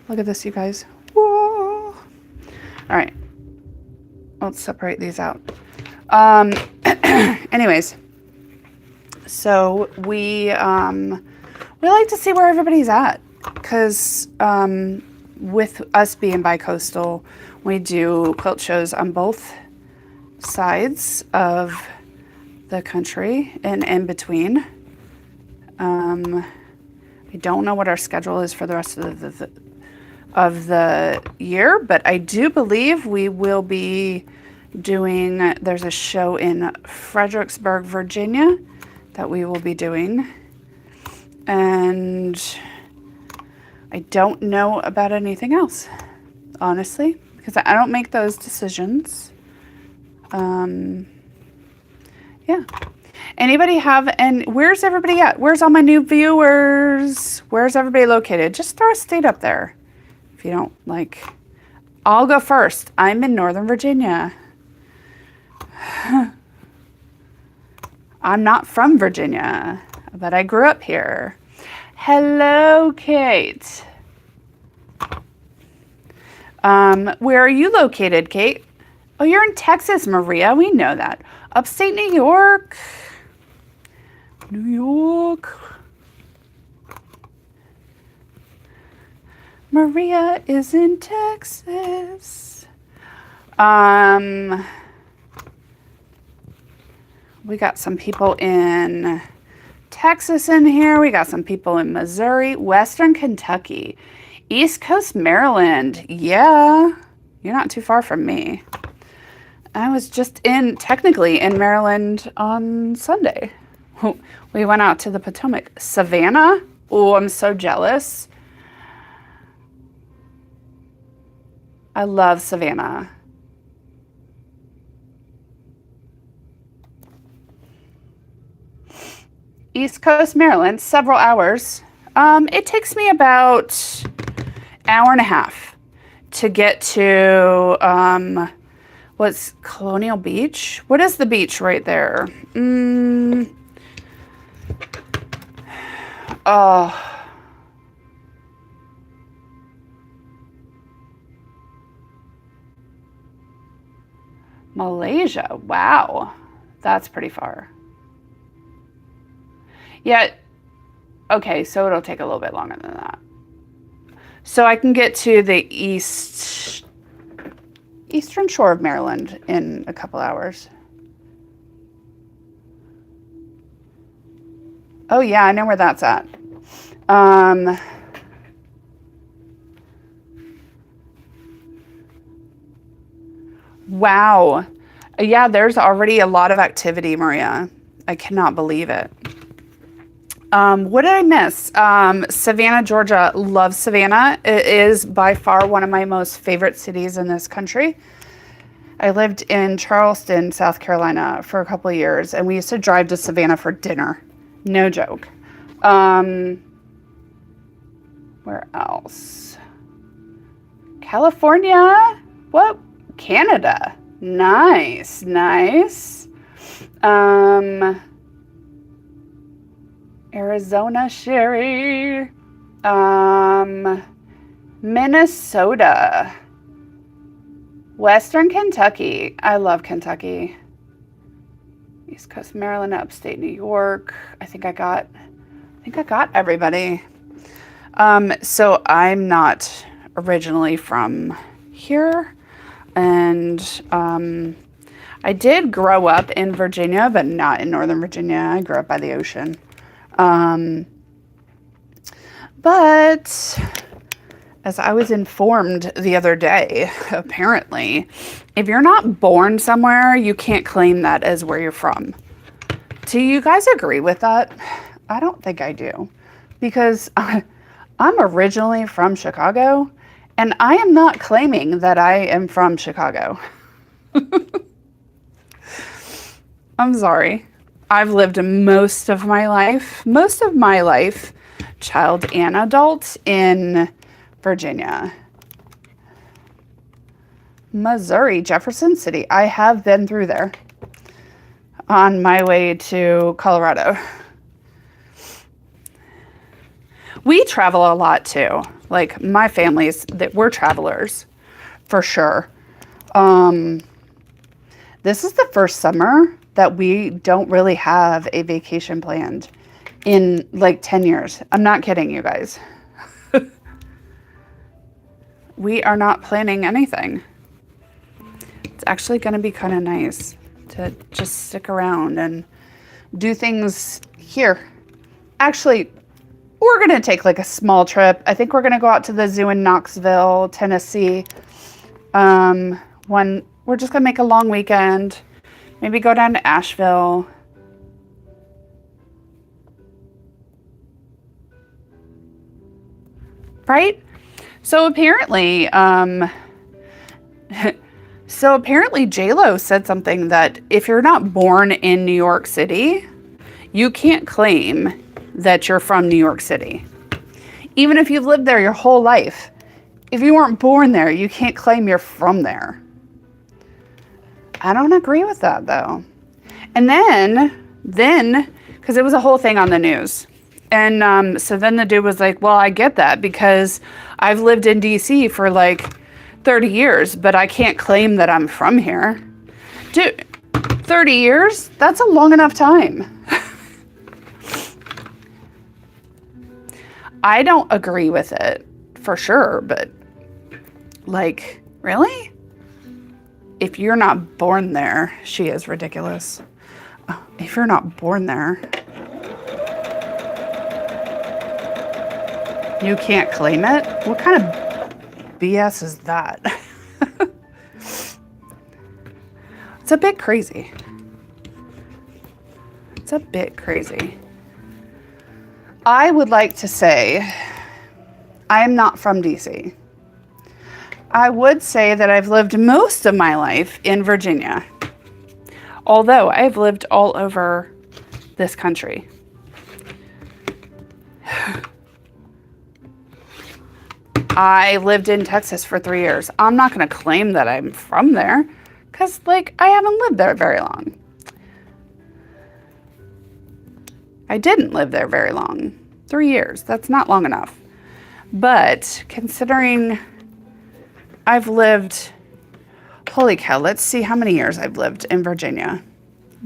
Look at this, you guys. Whoa. All right, let's separate these out. Anyways, so we like to see where everybody's at, because with us being bi-coastal, we do quilt shows on both sides of the country and in between. I don't know what our schedule is for the rest of the year, but I do believe we will be doing, there's a show in Fredericksburg, Virginia that we will be doing. And I don't know about anything else, honestly, because I don't make those decisions. Yeah. Anybody have, and where's everybody at? Where's all my new viewers? Where's everybody located? Just throw a state up there. If you don't like, I'll go first. I'm in Northern Virginia. I'm not from Virginia, but I grew up here. Hello, Kate. Where are you located, Kate? Oh, you're in Texas, Maria. We know that. Upstate New York. New York. Maria is in Texas. We got some people in Texas in here. We got some people in Missouri, Western Kentucky, East Coast Maryland. Yeah, you're not too far from me. I was just technically in Maryland on Sunday. We went out to the Potomac. Savannah? Oh, I'm so jealous. I love Savannah. East Coast Maryland, several hours. It takes me about hour and a half to get to, what's Colonial Beach? What is the beach right there? Oh. Malaysia. Wow. That's pretty far. Yeah. Okay, so it'll take a little bit longer than that. So I can get to the eastern shore of Maryland in a couple hours. Oh yeah, I know where that's at. Wow. Yeah, there's already a lot of activity, Maria. I cannot believe it. What did I miss? Savannah, Georgia. Love Savannah. It is by far one of my most favorite cities in this country. I lived in Charleston, South Carolina for a couple of years, and we used to drive to Savannah for dinner. No joke. Where else? California? What? Canada. Nice, nice. Arizona, Sherry. Minnesota. Western Kentucky. I love Kentucky. East Coast Maryland, upstate New York. I think I got everybody. So I'm not originally from here, and I did grow up in Virginia, but not in Northern Virginia. I grew up by the ocean. But as I was informed the other day, apparently, if you're not born somewhere, you can't claim that as where you're from. Do you guys agree with that? I don't think I do, because I'm originally from Chicago, and I am not claiming that I am from Chicago. I'm sorry. I've lived most of my life, child and adult, in Virginia. Missouri, Jefferson City. I have been through there on my way to Colorado. We travel a lot too. Like, my family's, that we're travelers for sure. This is the first summer that we don't really have a vacation planned in like 10 years. I'm not kidding, you guys. We are not planning anything. It's actually going to be kind of nice to just stick around and do things here. Actually, we're going to take like a small trip. I think we're going to go out to the zoo in Knoxville, Tennessee. We're just going to make a long weekend. Maybe go down to Asheville. Right? So apparently, J-Lo said something that if you're not born in New York City, you can't claim that you're from New York City. Even if you've lived there your whole life. If you weren't born there, you can't claim you're from there. I don't agree with that, though. And then, because it was a whole thing on the news. And so then the dude was like, well, I get that because I've lived in D.C. for like 30 years, but I can't claim that I'm from here. Dude, 30 years? That's a long enough time. I don't agree with it, for sure, but like, really? If you're not born there, she is ridiculous. if you're not born there, you can't claim it? What kind of BS is that? It's a bit crazy. It's a bit crazy. I would like to say I am not from DC. I would say that I've lived most of my life in Virginia, although I've lived all over this country. I lived in Texas for 3 years. I'm not going to claim that I'm from there because, like, I haven't lived there very long. I didn't live there very long. 3 years. That's not long enough. But considering I've lived, holy cow, let's see how many years I've lived in Virginia.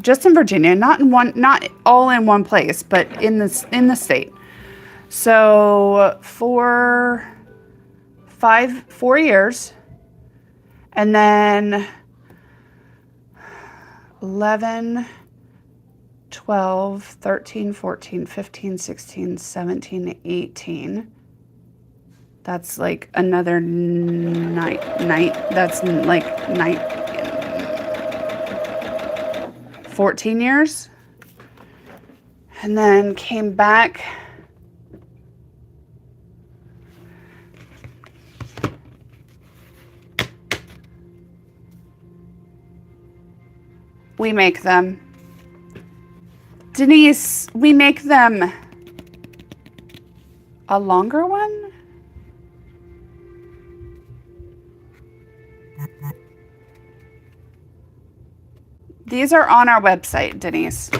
Just in Virginia, not all in one place, but in the state. So 4 years, and then 11, 12, 13, 14, 15, 16, 17, 18. That's like another night. That's like 14 years. And then came back. We make them. Denise, we make them a longer one? These are on our website, Denise.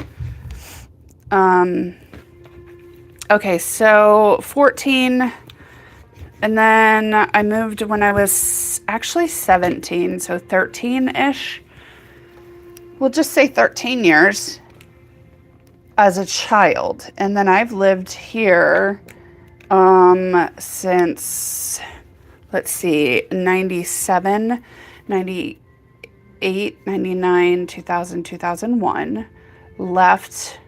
Okay, so 14, and then I moved when I was actually 17, so 13-ish. We'll just say 13 years as a child. And then I've lived here since, let's see, 97, 98, 99, 2000, 2001. Left,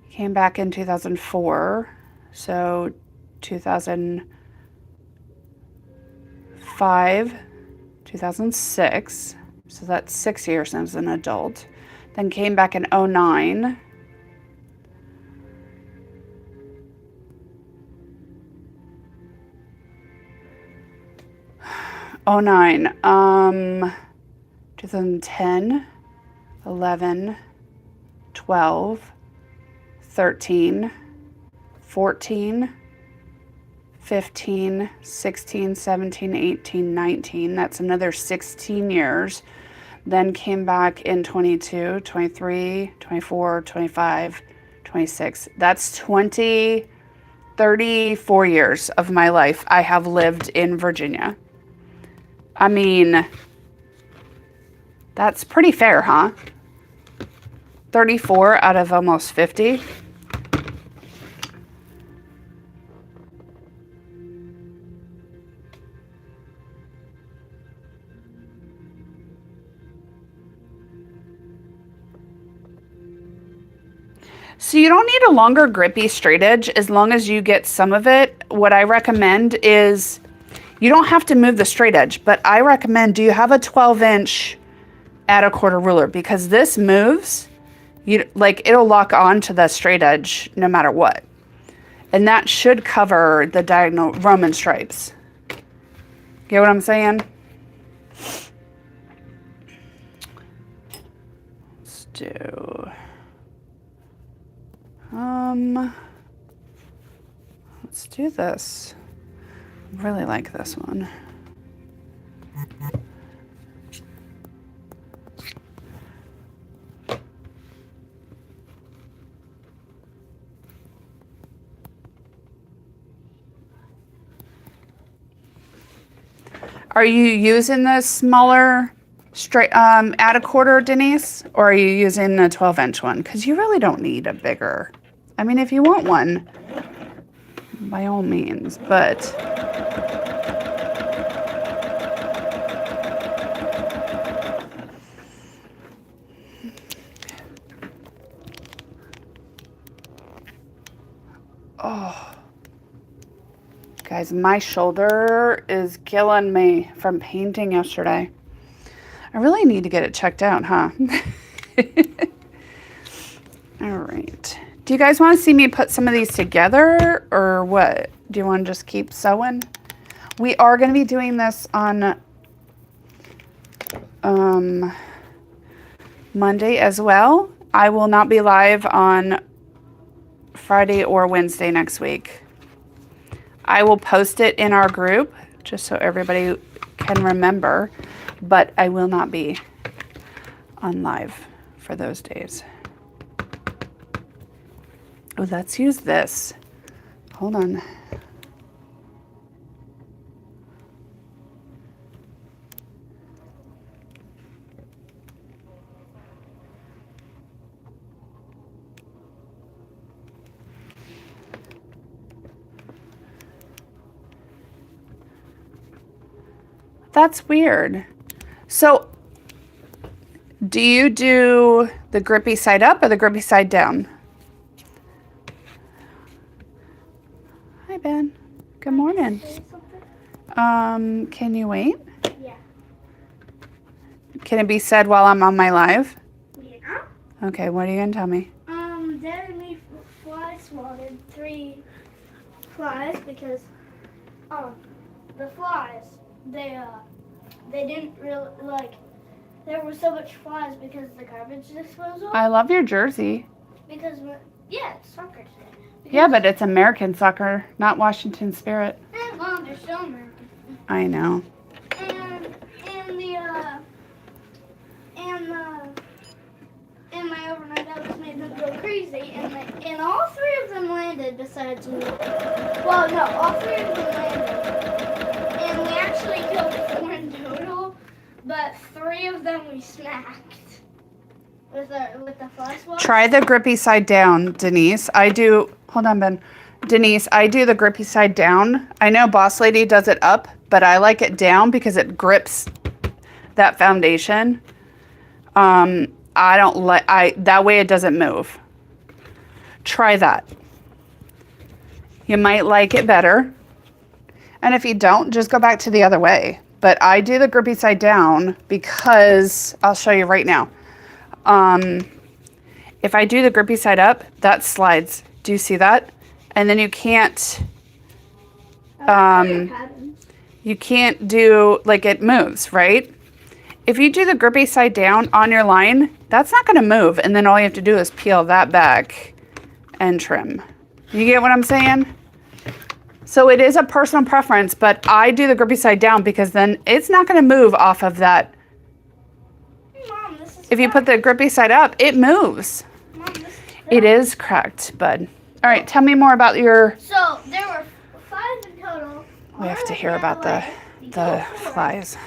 came back in 2004, so 2005, 2006. So that's 6 years as an adult. Then came back in 09. Oh, 09. 2010, 11, 12, 13, 14, 15, 16, 17, 18, 19. That's another 16 years. Then came back in 22, 23, 24, 25, 26. That's 34 years of my life I have lived in Virginia. I mean, that's pretty fair, huh? 34 out of almost 50. So you don't need a longer grippy straight edge as long as you get some of it. What I recommend is, you don't have to move the straight edge, but I recommend, do you have a 12-inch add a quarter ruler? Because this moves, it'll lock on to the straight edge no matter what. And that should cover the diagonal Roman stripes. Get what I'm saying? Let's do... let's do this. I really like this one. Are you using the smaller straight add a quarter, Denise, or are you using the 12-inch one? Because you really don't need a bigger. I mean, if you want one, by all means, but Oh. Guys, my shoulder is killing me from painting yesterday. I really need to get it checked out, huh? All right. Do you guys want to see me put some of these together or what? Do you want to just keep sewing? We are going to be doing this on Monday as well. I will not be live on Friday or Wednesday next week. I will post it in our group just so everybody can remember, but I will not be on live for those days. Oh, let's use this. Hold on. That's weird. So, do you do the grippy side up or the grippy side down? Hi, Ben. Good morning. Can you wait? Yeah. Can it be said while I'm on my live? Yeah. Okay, what are you gonna tell me? Dad and me fly swatted 3 flies because, the flies, they didn't really, like, there was so much flies because of the garbage disposal. I love your jersey. Because, yeah, it's soccer today. Yeah, but it's American soccer, not Washington Spirit. Mom, they're still American. I know. And my overnight oats made them go crazy, and all 3 of them landed besides me. Well, no, all 3 of them landed, and we actually killed 4 in total, but 3 of them we smacked with the fly swat. Try the grippy side down, Denise. Hold on, Ben. Denise, I do the grippy side down. I know Boss Lady does it up, but I like it down because it grips that foundation. That way it doesn't move. Try that. You might like it better. And if you don't, just go back to the other way. But I do the grippy side down because I'll show you right now. If I do the grippy side up, that slides. Do you see that? And then you can't do, like, it moves, right? If you do the grippy side down on your line, that's not going to move. And then all you have to do is peel that back and trim. You get what I'm saying? So it is a personal preference, but I do the grippy side down because then it's not going to move off of that. Mom, this is If you put the grippy side up, it moves. Mom, this is It is cracked, bud. All right, tell me more about your... So there were 5 in total. We have to hear about the flies.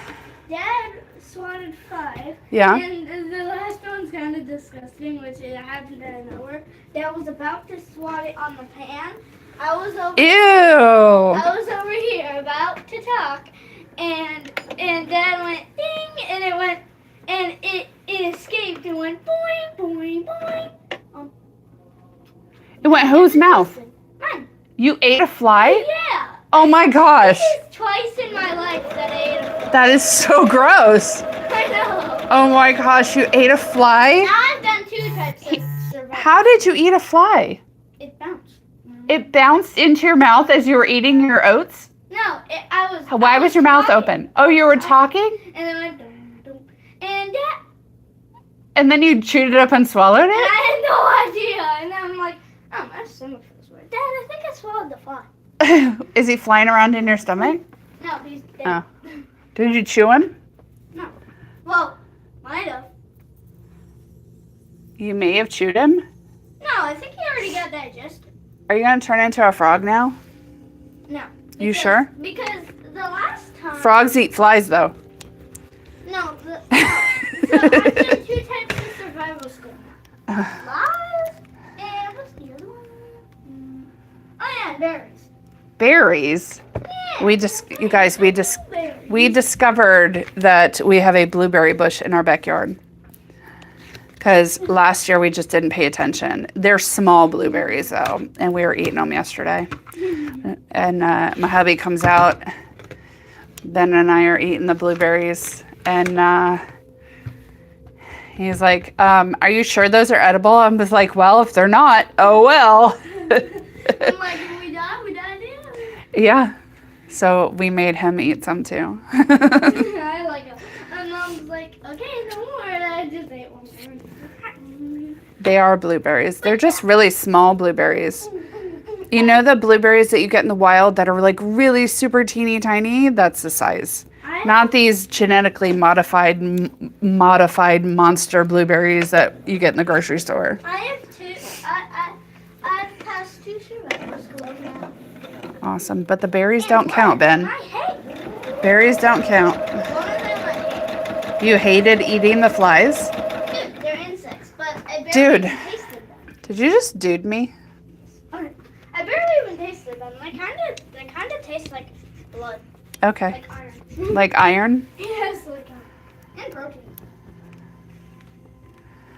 Dad swatted 5. Yeah. And the last one's kind of disgusting, which it happened out of nowhere. Dad was about to swat it on the pan. I was over here about to talk, and Dad went ding, and it went, and it escaped and went boing, boing, boing. It went whose mouth? Mine. You ate a fly? Yeah. Oh my gosh. This is twice in my life that I ate a fly. That is so gross. I know. Oh my gosh, you ate a fly? Now I've done 2 types of survival. How did you eat a fly? It bounced. It bounced into your mouth as you were eating your oats? No, I was. Why was your mouth talking. open? Oh, you were talking? And then went dum, dum. And Dad. And then you chewed it up and swallowed And it? I had no idea. And I'm like, oh, my stomach feels weird. Dad, I think I swallowed the fly. Is he flying around in your stomach? No, he's dead. Oh. Did you chew him? No. Well, might have. You may have chewed him. No, I think he already got digested. Are you going to turn into a frog now? No. You sure? Because the last time. Frogs eat flies, though. No. So I've done 2 types of survival school now. Flies and what's the other one? Oh yeah, berries. Berries? Yeah. We discovered that we have a blueberry bush in our backyard. Because last year we just didn't pay attention. They're small blueberries though, and we were eating them yesterday. And my hubby comes out. Ben and I are eating the blueberries, and he's like, "Are you sure those are edible?" I was like, "Well, if they're not, oh well." I'm like, we die, yeah. Yeah. So we made him eat some too. I like it. And Mom's like, okay, no more. And I just ate one more. They are blueberries. They're just really small blueberries. You know the blueberries that you get in the wild that are like really super teeny tiny? That's the size. Not these genetically modified monster blueberries that you get in the grocery store. I have two. I've passed two survival schools now. Awesome. But the berries don't count, Ben. I hate. Berries don't count. One of them I hate. You hated eating the flies? Dude, they're insects, but I barely Dude. even tasted them. Did you just dude me? Okay. I barely even tasted them. They kind of taste like blood, Okay. like iron. Like iron? Yes, like and protein.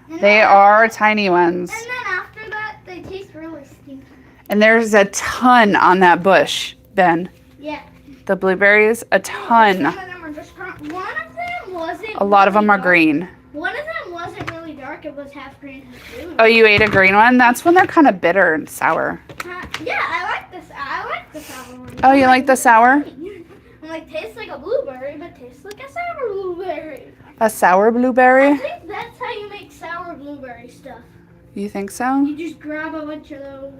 And They then- are tiny ones. And then after that, they taste really stinky. And there's a ton on that bush, Ben. Yeah. The blueberries, a ton. Some of them are just one of them wasn't. A lot of them are dark. green. One of them wasn't really dark. It was half green, half blue. Oh, you ate a green one? That's when they're kind of bitter and sour. Yeah, I like this. I like the sour one. Oh, you like the sour? I'm like, tastes like a blueberry, but tastes like a sour blueberry. A sour I blueberry? think that's how you make sour blueberry stuff. You think so? You just grab a bunch of those,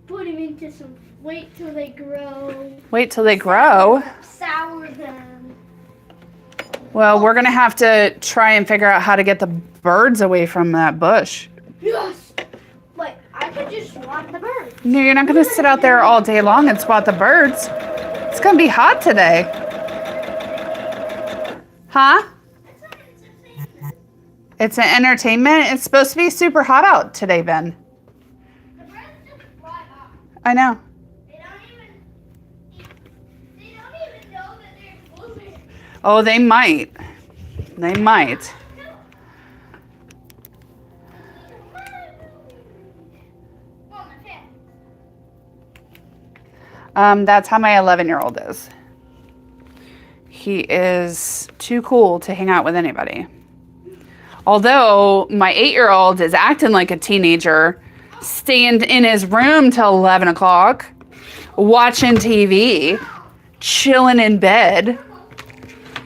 put them into some, wait till they grow. Wait till they grow. Sour them. Well, we're going to have to try and figure out how to get the birds away from that bush. Yes! Wait, I could just swat the birds. No, you're not going to sit out there all day long and swat the birds. It's going to be hot today. Huh? It's an entertainment? It's supposed to be super hot out today, Ben. The birds just fly off. I know. They don't even know that they're blueberries. Oh, they might. They might. That's how my 11-year-old is. He is too cool to hang out with anybody. Although my 8-year-old is acting like a teenager, staying in his room till 11 o'clock, watching TV, chilling in bed.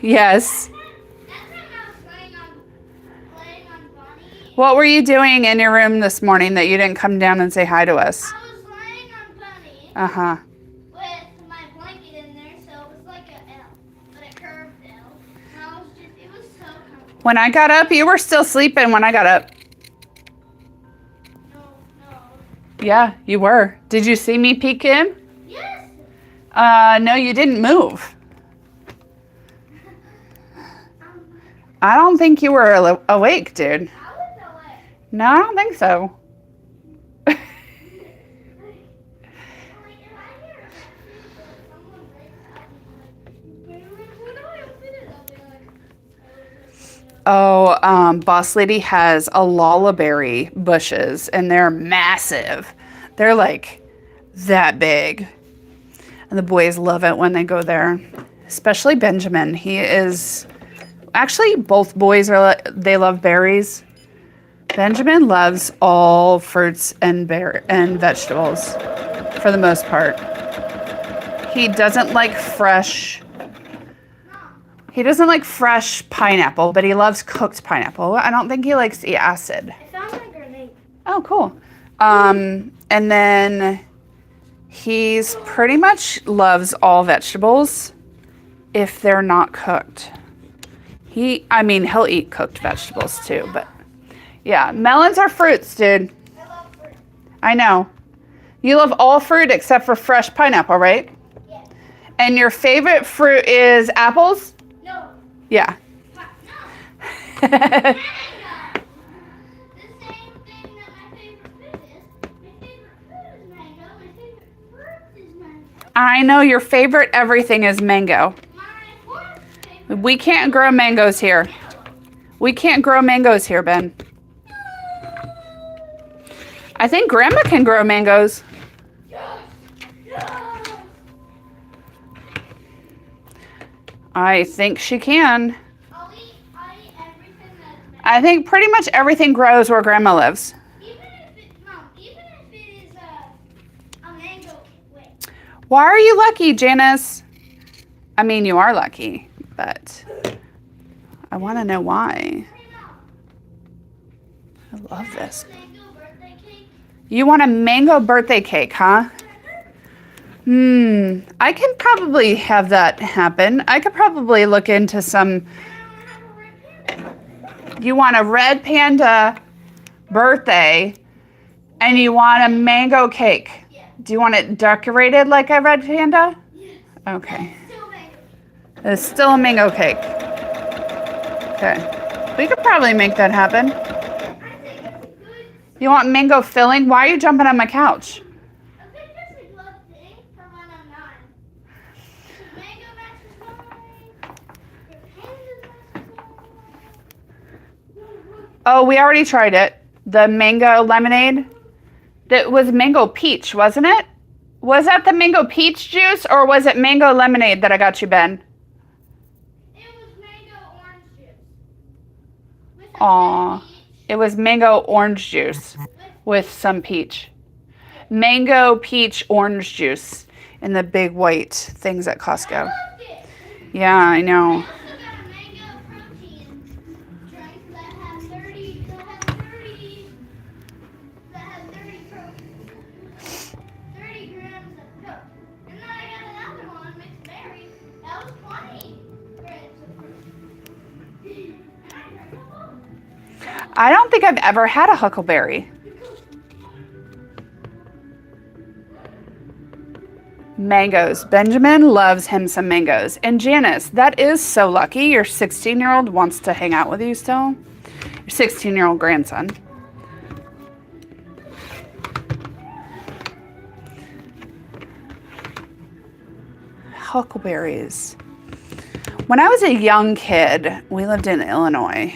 Yes. What were you doing in your room this morning that you didn't come down and say hi to us? I was laying on Bunny Uh-huh. with my blanket in there, so it was like a L, but a curved L. And it was so comfortable. When I got up, you were still sleeping when I got up. No. Yeah, you were. Did you see me peek in? Yes. No, you didn't move. I don't think you were awake, dude. I was awake. No, I don't think so. Like, if I hear someone wakes up and when do I open it? I'll be like, Oh, Boss Lady has a lollaberry bushes, and they're massive. They're like that big. And the boys love it when they go there, especially Benjamin. He is... Actually, both boys they love berries. Benjamin loves all fruits and vegetables for the most part. He doesn't like fresh. He doesn't like fresh pineapple, but he loves cooked pineapple. I don't think he likes the acid. I found my grenade. Oh, cool. And then he's pretty much loves all vegetables if they're not cooked. He'll eat cooked vegetables too, but yeah, melons are fruits, dude. I love fruit. I know. You love all fruit except for fresh pineapple, right? Yeah. And your favorite fruit is apples? No. Yeah. No. Mango. The same thing that my favorite food is. My favorite food is mango. My favorite fruit is mango. I know your favorite everything is mango. My fourth favorite We can't grow mangoes here. We can't grow mangoes here, Ben. I think Grandma can grow mangoes. I think she can. I'll eat everything that's I think pretty much everything grows where Grandma lives. even if it is a mango. Wait. Why are you lucky, Janice? I mean, you are lucky, but I want to know why. I love this. Mango birthday cake. You want a mango birthday cake, huh? I can probably have that happen. I could probably look into some. You want a red panda birthday and you want a mango cake. Yeah. Do you want it decorated like a red panda? Yes. Okay. Still mango. It's still a mango cake. Okay. We could probably make that happen. I think it's good. You want mango filling? Why are you jumping on my couch? I think that's a good thing for when I'm not. The mango matches mine. Your pandas matches mine. Oh, we already tried it. The mango lemonade. That was mango peach, wasn't it? Was that the mango peach juice or was it mango lemonade that I got you, Ben? It was mango orange juice. With a Aw. peach. It was mango orange juice with some peach. Mango peach orange juice in the big white things at I Costco. loved it. Yeah, I I know. also got a mango protein drink that has 30 grams of Coke. And then I got another one, mixed berry, that was 20 grams of protein. And I drank them both. I don't think I've ever had a huckleberry. Mangoes. Benjamin loves him some mangoes. And Janice, that is so lucky. Your 16-year-old wants to hang out with you still. Your 16-year-old grandson. Huckleberries. When I was a young kid, we lived in Illinois.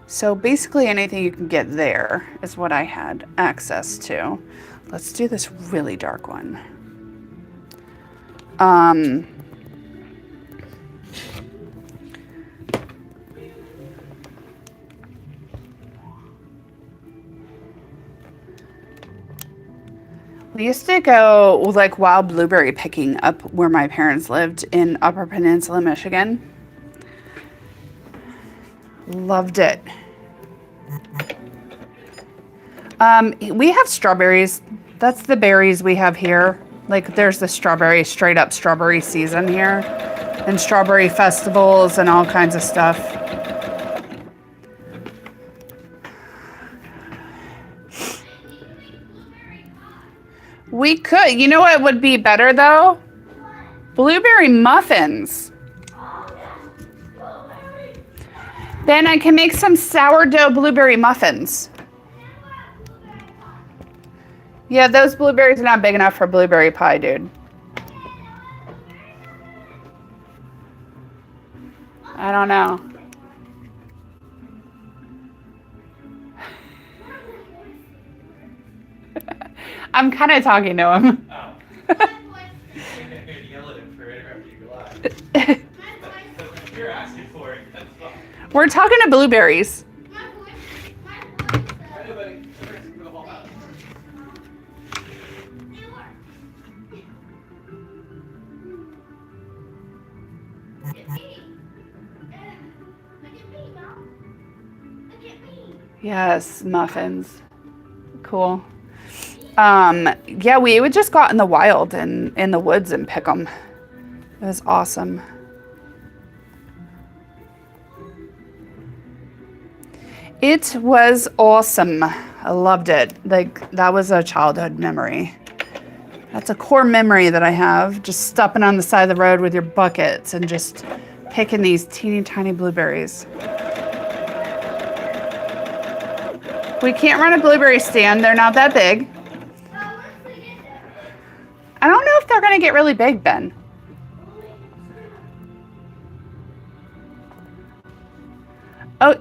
So basically anything you can get there is what I had access to. Let's do this really dark one. We used to go like wild blueberry picking up where my parents lived in Upper Peninsula, Michigan. Loved it. We have strawberries. That's the berries we have here. Like there's the strawberry, straight up strawberry season here. And strawberry festivals and all kinds of stuff. We could. You know what would be better though? Blueberry muffins. Then I can make some sourdough blueberry muffins. Yeah, those blueberries are not big enough for blueberry pie, dude. I don't know. I'm kind of talking to him. Oh. Yell at him for interrupting your live. You're asking for it. That's fine. We're talking to blueberries. I know, buddy. We're asking for the whole house. Yes, muffins. Cool. Yeah, we would just go out in the wild and in the woods and pick them. It was awesome. It was awesome. I loved it. Like, that was a childhood memory. That's a core memory that I have. Just stopping on the side of the road with your buckets and just picking these teeny tiny blueberries. We can't run a blueberry stand. They're not that big. I don't know if they're going to get really big, Ben. Oh,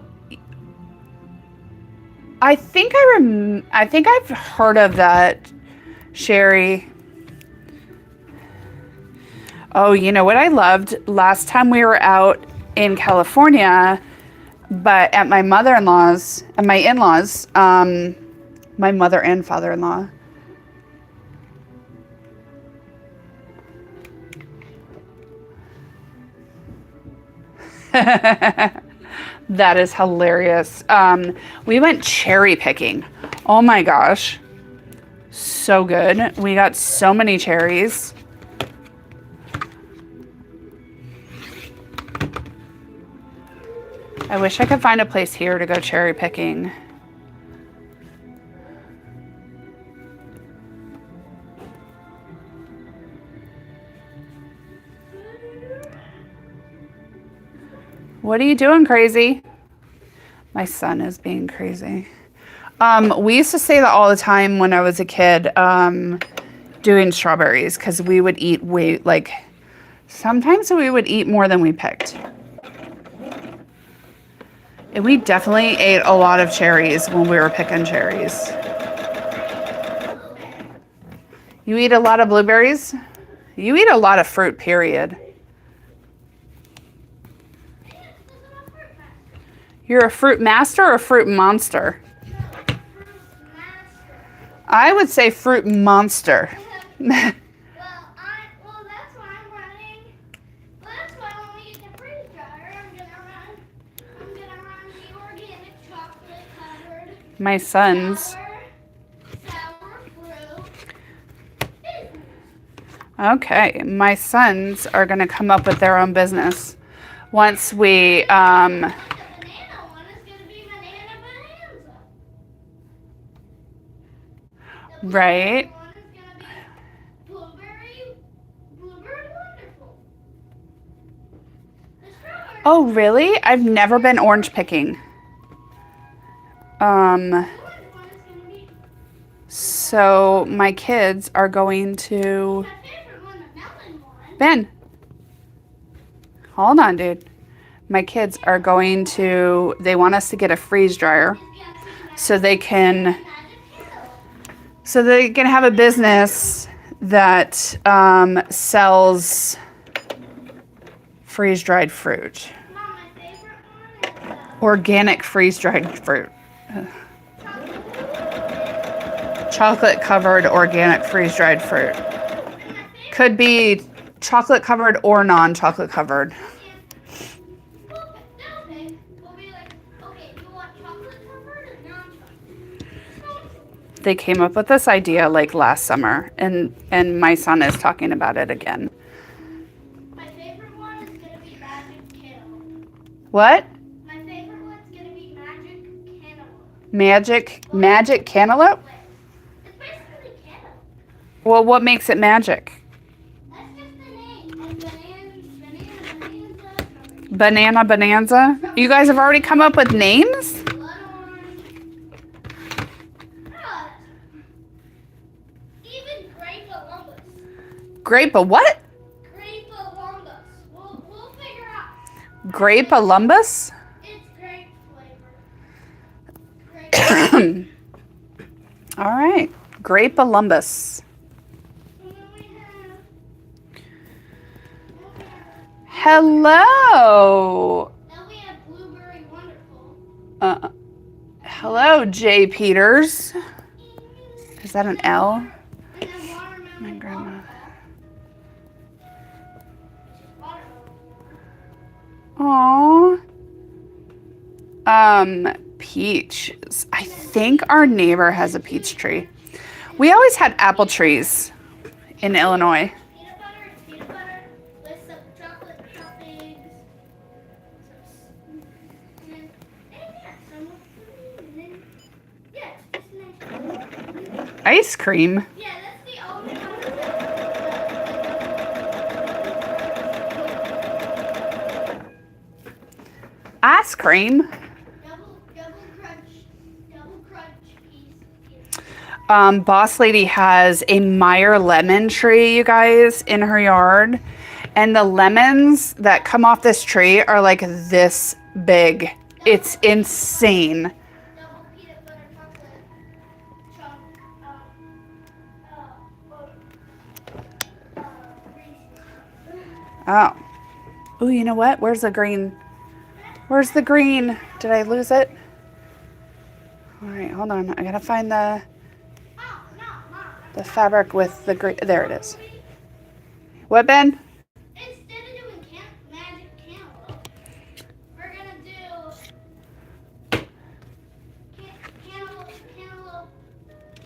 I think I think I've heard of that, Sherry. Oh, you know what I loved last time we were out in California, but at my mother-in-law's and my in-laws, my mother and father-in-law. That is hilarious. We went cherry picking. Oh my gosh. So good. We got so many cherries. I wish I could find a place here to go cherry picking. What are you doing, crazy? My son is being crazy. We used to say that all the time when I was a kid, doing strawberries, because we would eat sometimes we would eat more than we picked. And we definitely ate a lot of cherries when we were picking cherries. You eat a lot of blueberries? You eat a lot of fruit, period. You're a fruit master or a fruit monster? I would say fruit monster. Well, that's why I'm running. Well, that's why when we get the freeze dryer, I'm gonna run the organic chocolate covered My son's. sour fruit. Okay, my sons are gonna come up with their own business once we The banana one is gonna be banana bonanza. The right. one is gonna be blueberry wonderful. The strawberry Oh, really? I've never been orange picking. one is gonna be So my kids are going to my favorite one, the melon one. Ben. Hold on, dude. My kids are going to, they want us to get a freeze dryer so they can have a business that sells freeze-dried fruit. Mom, my favorite one is Organic freeze-dried fruit. Chocolate-covered organic freeze-dried fruit. Could be chocolate-covered or non-chocolate covered. we'll be like, okay, you want chocolate covered or non-chocolate? They came up with this idea like last summer, and my son is talking about it again. My favorite one is gonna be magic cantaloupe. What? My favorite one's gonna be magic cantaloupe. Magic cantaloupe? It's basically cantaloupe. Well, what makes it magic? That's just the name. Like banana, Banana Bonanza? You guys have already come up with names? blood orange. Oh, even grape Columbus. Grape of what? Grape Columbus. We'll figure out. Grape Columbus? It's grape flavor. Grape. All right. Grape Columbus. And then we have. Hello. Then we have blueberry wonderful. Hello, Jay Peters. Is that an L? And then watermelon. My grandma. Watermelon. Aw. Peaches. I think our neighbor has a peach tree. We always had apple trees in Illinois. Peanut butter with some chocolate toppings. Ice cream. Yeah, that's the only one. Ice cream. Double crunch piece. Boss Lady has a Meyer lemon tree, you guys, in her yard. And the lemons that come off this tree are like this big. It's insane. Double peanut butter Oh. Oh, you know what? Where's the green? Where's the green? Did I lose it? All right, hold on. I gotta find the fabric with the green. There it is. What, Ben? Instead of doing magic cantaloupe, we're gonna do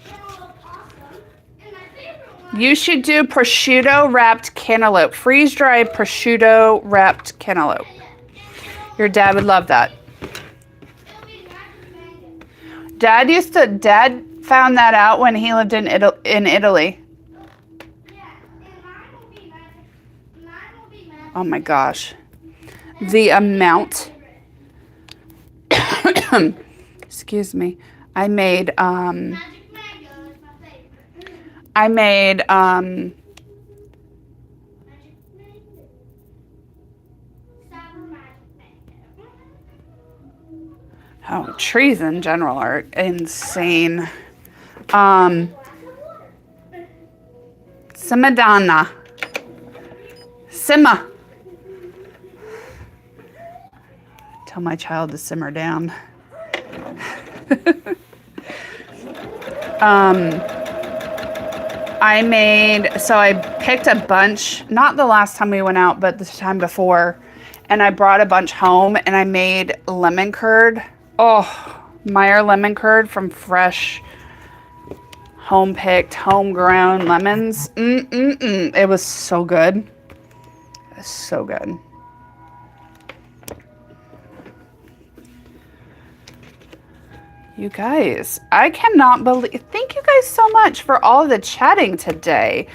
cantaloupe awesome. And my favorite one. You should do prosciutto wrapped cantaloupe. Freeze dried prosciutto wrapped cantaloupe. Your dad would love that. Dad found that out when he lived in Italy. Oh my gosh. The amount. Excuse me. I made oh, trees in general are insane. Simadonna. Simma. Tell my child to simmer down. I picked a bunch, not the last time we went out, but the time before, and I brought a bunch home and I made lemon curd. Oh, Meyer lemon curd from fresh, home-picked, homegrown lemons. It was so good. It was so good. You guys, I cannot believe, thank you guys so much for all of the chatting today.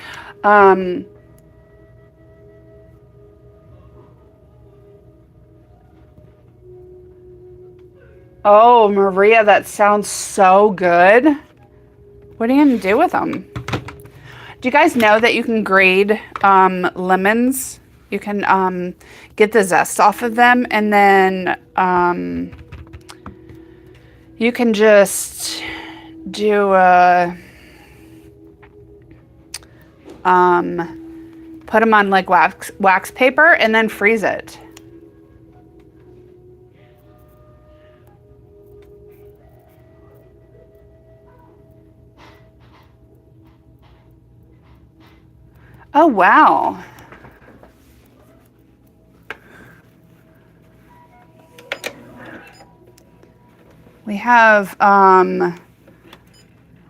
Oh, Maria, that sounds so good. What are you going to do with them? Do you guys know that you can grate lemons? You can get the zest off of them, and then you can just do put them on like wax paper and then freeze it. Oh, wow. We have,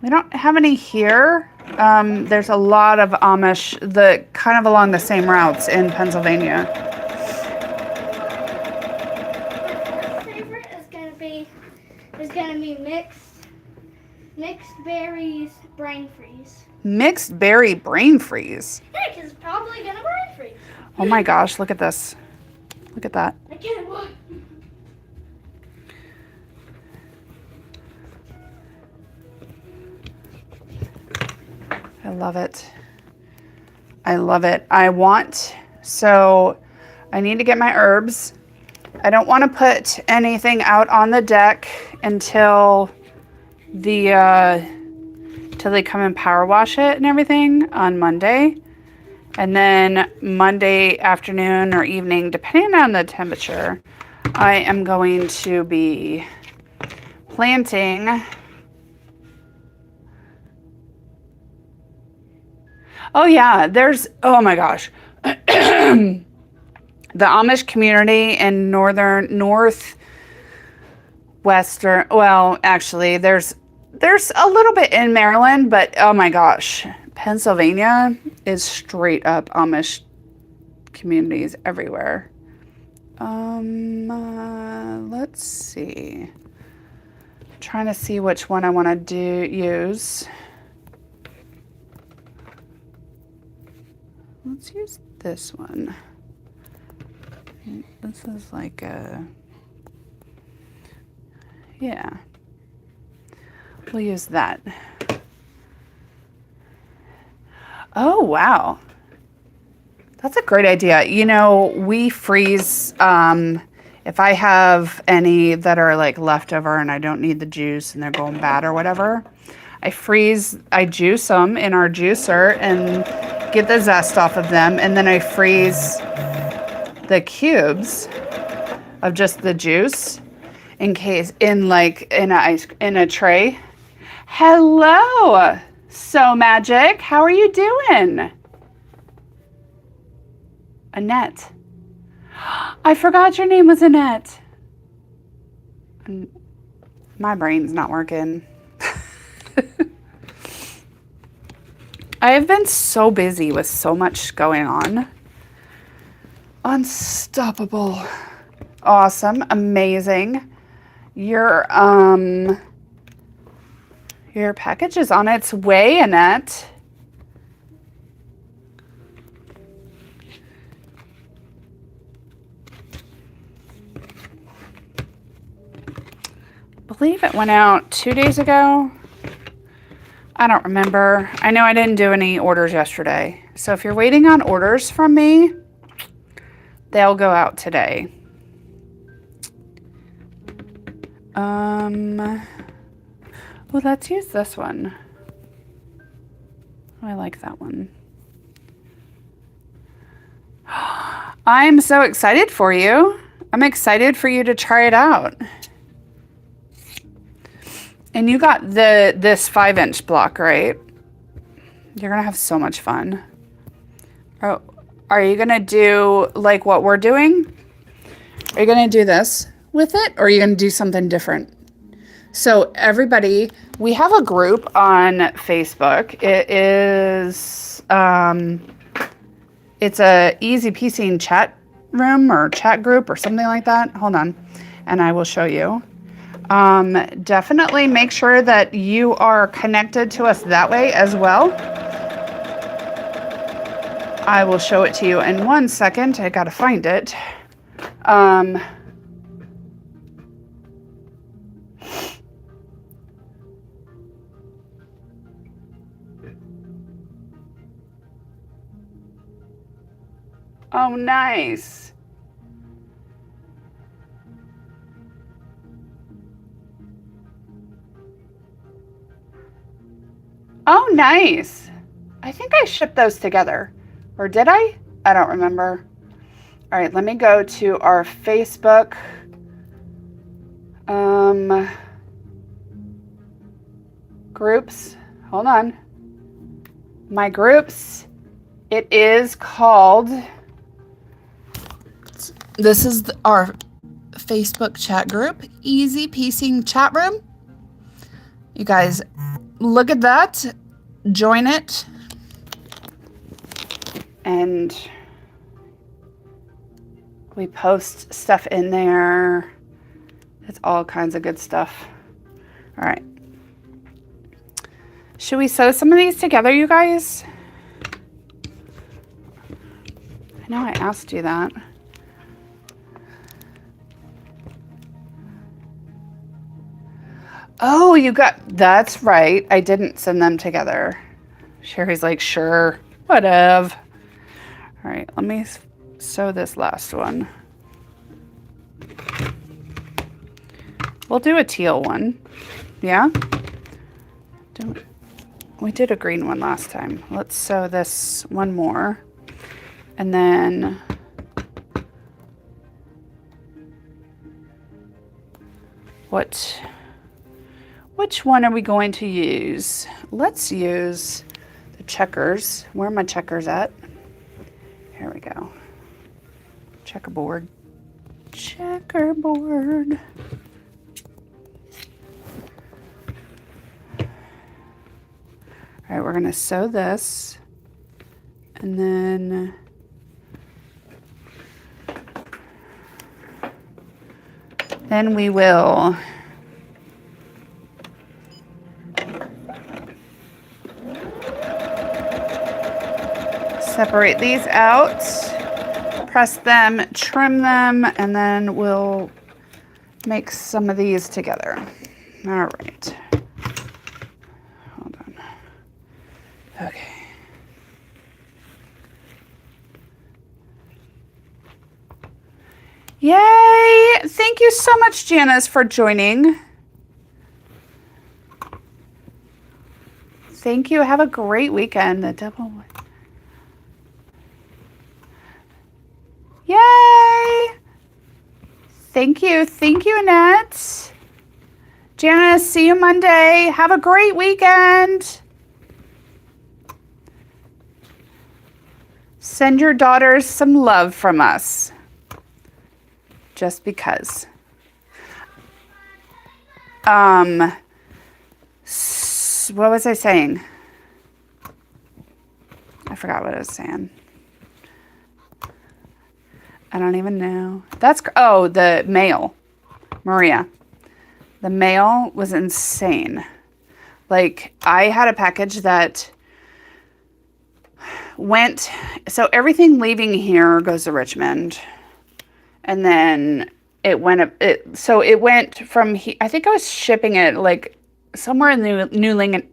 we don't have any here. There's a lot of Amish, kind of along the same routes in Pennsylvania. My favorite is gonna be mixed berries brain freeze. Mixed berry brain freeze. Yeah, 'cause it's probably gonna brain freeze. Oh my gosh, look at this. Look at that. I can't look. I love it. I love it. So I need to get my herbs. I don't want to put anything out on the deck until till they come and power wash it and everything on Monday. And then Monday afternoon or evening, depending on the temperature, I am going to be planting. Oh yeah, oh my gosh. The Amish community in northwestern, well, actually, there's a little bit in Maryland, but oh my gosh, Pennsylvania is straight up Amish communities everywhere. Let's see. I'm trying to see which one I want to use. Let's use this one. This is like yeah. We'll use that. Oh, wow. That's a great idea. You know, we freeze, if I have any that are like leftover and I don't need the juice and they're going bad or whatever, I juice them in our juicer, and get the zest off of them, and then I freeze the cubes of just the juice in case in a tray. Hello, So Magic. How are you doing? Annette. I forgot your name was Annette. My brain's not working. I have been so busy with so much going on. Unstoppable. Awesome. Amazing. Your package is on its way, Annette. I believe it went out 2 days ago. I don't remember. I know I didn't do any orders yesterday. So if you're waiting on orders from me, they'll go out today. Well, let's use this one. I like that one. I'm so excited for you. I'm excited for you to try it out. And you got this 5-inch block, right? You're gonna have so much fun. Oh, are you gonna do like what we're doing? Are you gonna do this with it, or are you gonna do something different? So everybody, we have a group on Facebook. It is, it's a easy piecing chat room or chat group or something like that. Hold on, and I will show you. Definitely make sure that you are connected to us that way as well. I will show it to you in 1 second. I gotta find it. Oh, nice. Oh, nice. I think I shipped those together. Or did I? I don't remember. All right, let me go to our Facebook. Groups. Hold on. My groups. It is called... This is our Facebook chat group. Easy Piecing Chat Room. You guys, look at that. Join it. And we post stuff in there. It's all kinds of good stuff. All right. Should we sew some of these together, you guys? I know I asked you that. Oh, you got, that's right. I didn't send them together. Sherry's like, sure, whatever. All right, let me sew this last one. We'll do a teal one. Yeah? We did a green one last time. Let's sew this one more. And then which one are we going to use? Let's use the checkers. Where are my checkers at? Here we go. Checkerboard. Checkerboard. All right, we're gonna sew this, and then we will separate these out, press them, trim them, and then we'll make some of these together. All right. Hold on. Okay. Yay! Thank you so much, Janice, for joining. Thank you. Have a great weekend. The double. Yay! Thank you. Thank you, Annette. Janice, see you Monday. Have a great weekend. Send your daughters some love from us. Just because. What was I saying? I forgot what I was saying. I don't even know. Oh, the mail. Maria. The mail was insane. Like, I had a package that went, so everything leaving here goes to Richmond. And then it went from, I think I was shipping it like somewhere in the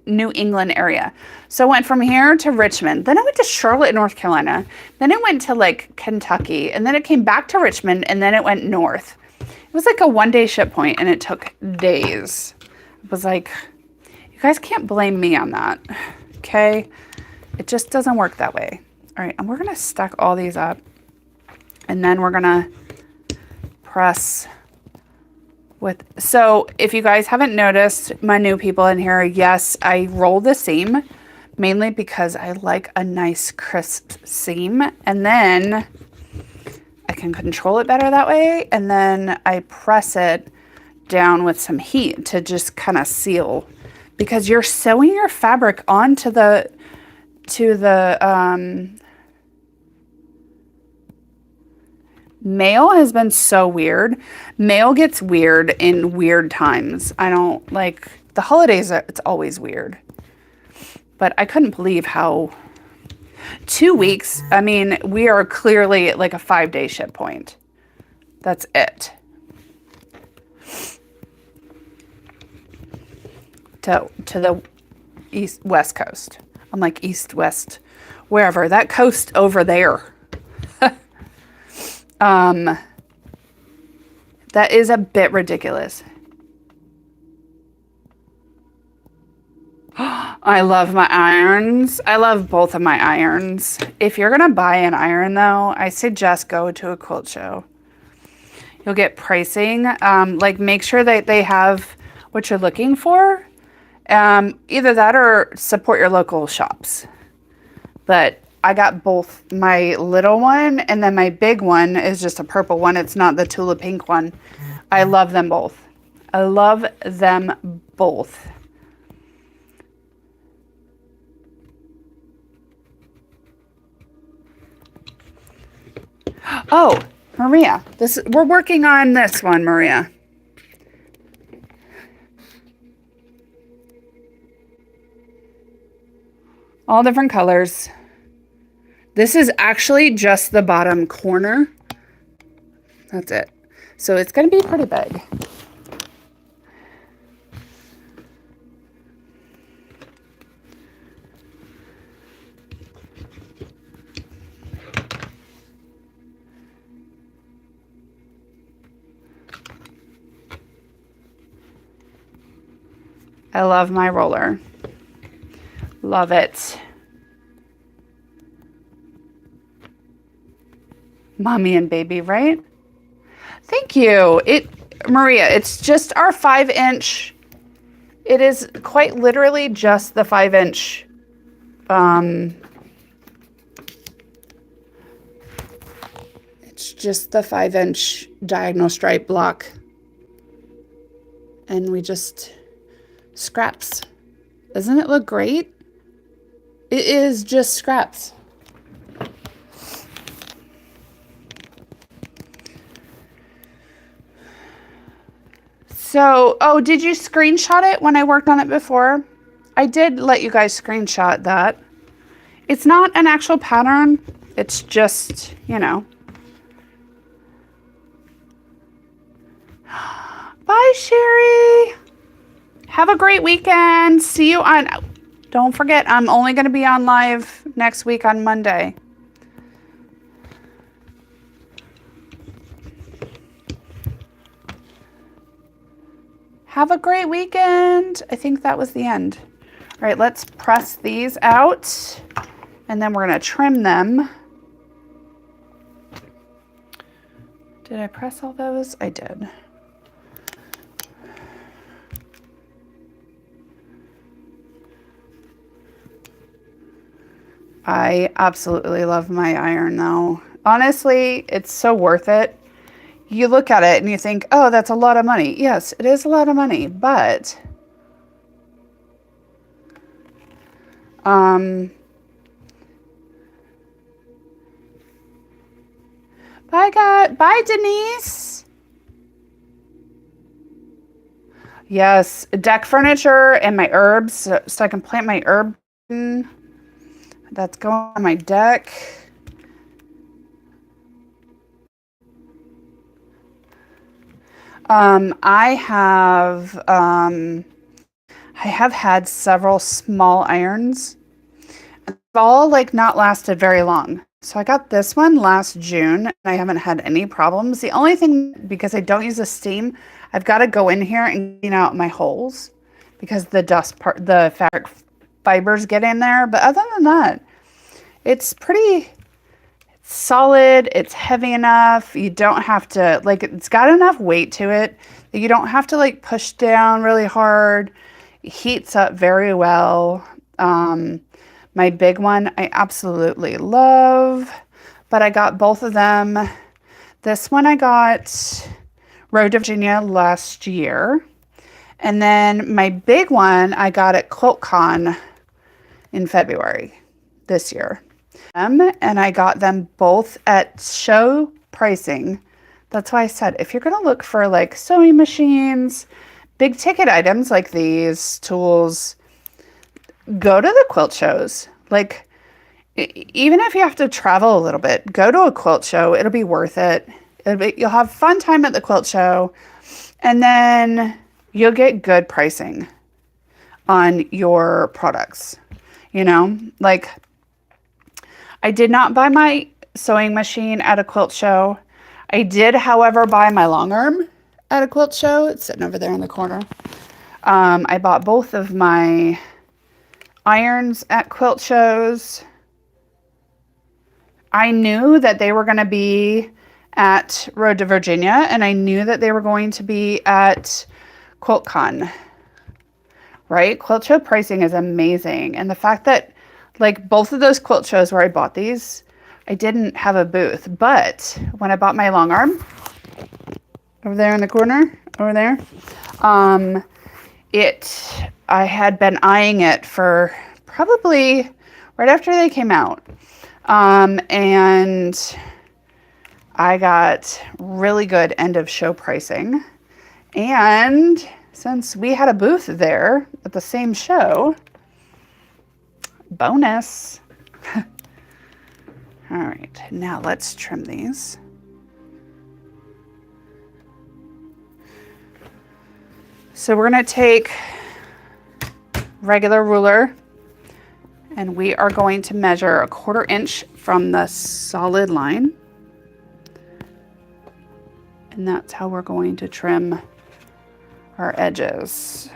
New England area. So it went from here to Richmond. Then it went to Charlotte, North Carolina. Then it went to like Kentucky. And then it came back to Richmond. And then it went north. It was like a 1-day ship point, and it took days. It was like, you guys can't blame me on that, okay? It just doesn't work that way. All right, and we're gonna stack all these up, and then we're gonna press with, so if you guys haven't noticed, my new people in here, yes, I roll the seam, mainly because I like a nice crisp seam, and then I can control it better that way, and then I press it down with some heat to just kind of seal, because you're sewing your fabric onto the mail has been so weird. Mail gets weird in weird times. I don't like the holidays. It's always weird, but I couldn't believe how 2 weeks. I mean, we are clearly at like a 5-day ship point. That's it. To the west coast. I'm like east, west, wherever. That coast over there. That is a bit ridiculous. I love my irons. I love both of my irons. If you're going to buy an iron, though, I suggest go to a quilt show. You'll get pricing. Like, make sure that they have what you're looking for. Either that or support your local shops. But I got both, my little one and then my big one is just a purple one. It's not the tulip pink one. I love them both. I love them both. Oh, Maria, we're working on this one, Maria. All different colors. This is actually just the bottom corner. That's it. So it's going to be pretty big. I love my roller. Love it. Mommy and baby, right? Thank you. Maria, it's just our 5-inch. It is quite literally just the 5-inch. It's just the 5-inch diagonal stripe block. And we just scraps. Doesn't it look great? It is just scraps. So, oh, did you screenshot it when I worked on it before? I did let you guys screenshot that. It's not an actual pattern. It's just, you know. Bye, Sherry. Have a great weekend. See you on... Don't forget, I'm only going to be on live next week on Monday. Have a great weekend. I think that was the end. All right, let's press these out, and then we're going to trim them. Did I press all those? I did. I absolutely love my iron though. Honestly, it's so worth it. You look at it and you think, oh, that's a lot of money. Yes, it is a lot of money, but bye bye Denise. Yes, deck furniture and my herbs so I can plant my herb. That's going on my deck. I have had several small irons. They've all like not lasted very long. So I got this one last June and I haven't had any problems. The only thing, because I don't use the steam, I've got to go in here and clean out my holes because the the fabric fibers get in there. But other than that, it's pretty solid. It's heavy enough. You don't have to, like, it's got enough weight to it that you don't have to like push down really hard. It heats up very well. My big one I absolutely love, but I got both of them. This one I got Road to Virginia last year. And then my big one I got at QuiltCon in February this year. And I got them both at show pricing. That's why I said, if you're going to look for like sewing machines, big ticket items like these, tools, go to the quilt shows. Like, even if you have to travel a little bit, go to a quilt show. It'll be worth it. You'll have fun time at the quilt show, and then you'll get good pricing on your products. You know, like, I did not buy my sewing machine at a quilt show. I did, however, buy my long arm at a quilt show. It's sitting over there in the corner. I bought both of my irons at quilt shows. I knew that they were going to be at Road to Virginia, and I knew that they were going to be at QuiltCon, right? Quilt show pricing is amazing. And the fact that like both of those quilt shows where I bought these, I didn't have a booth, but when I bought my long arm over there in the corner, over there, I had been eyeing it for probably right after they came out. And I got really good end of show pricing. And since we had a booth there at the same show, bonus. All right, now let's trim these. So we're going to take regular ruler and we are going to measure 1/4 inch from the solid line. And that's how we're going to trim our edges.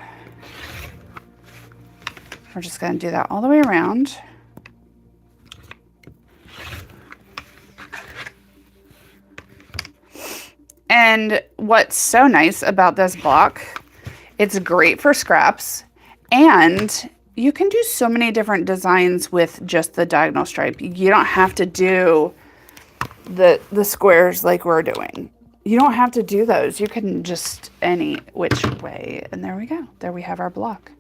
We're just going to do that all the way around. And what's so nice about this block, it's great for scraps, and you can do so many different designs with just the diagonal stripe. You don't have to do the squares like we're doing. You don't have to do those. You can just any which way. And there we go. There we have our block.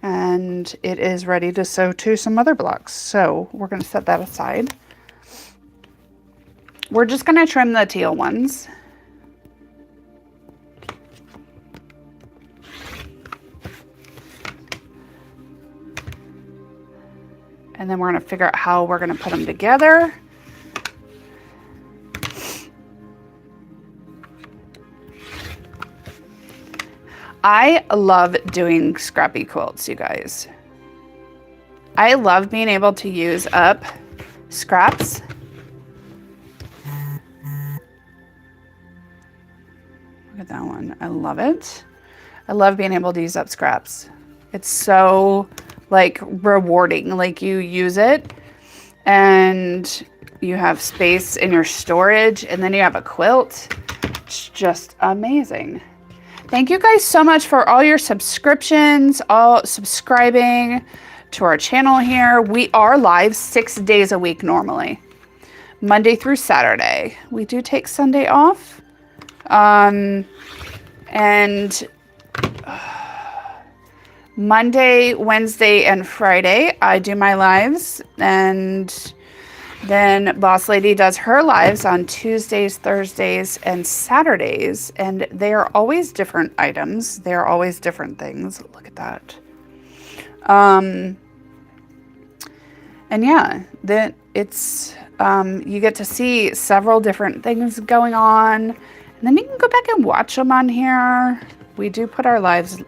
And it is ready to sew to some other blocks. So we're going to set that aside. We're just going to trim the teal ones. And then we're going to figure out how we're going to put them together. I love doing scrappy quilts, you guys. I love being able to use up scraps. Look at that one. I love it. I love being able to use up scraps. It's so like rewarding. Like you use it and You have space in your storage, and then you have a quilt. It's just amazing. Thank you guys so much for all your subscriptions, all subscribing to our channel here. We are live 6 days a week normally, Monday through Saturday. We do take Sunday off. And Monday, Wednesday, and Friday, I do my lives, and then Boss Lady does her lives on Tuesdays, Thursdays, and Saturdays, and they are always different items. They are always different things. Look at that. And yeah, then it's you get to see several different things going on, and then you can go back and watch them on here. We do put our lives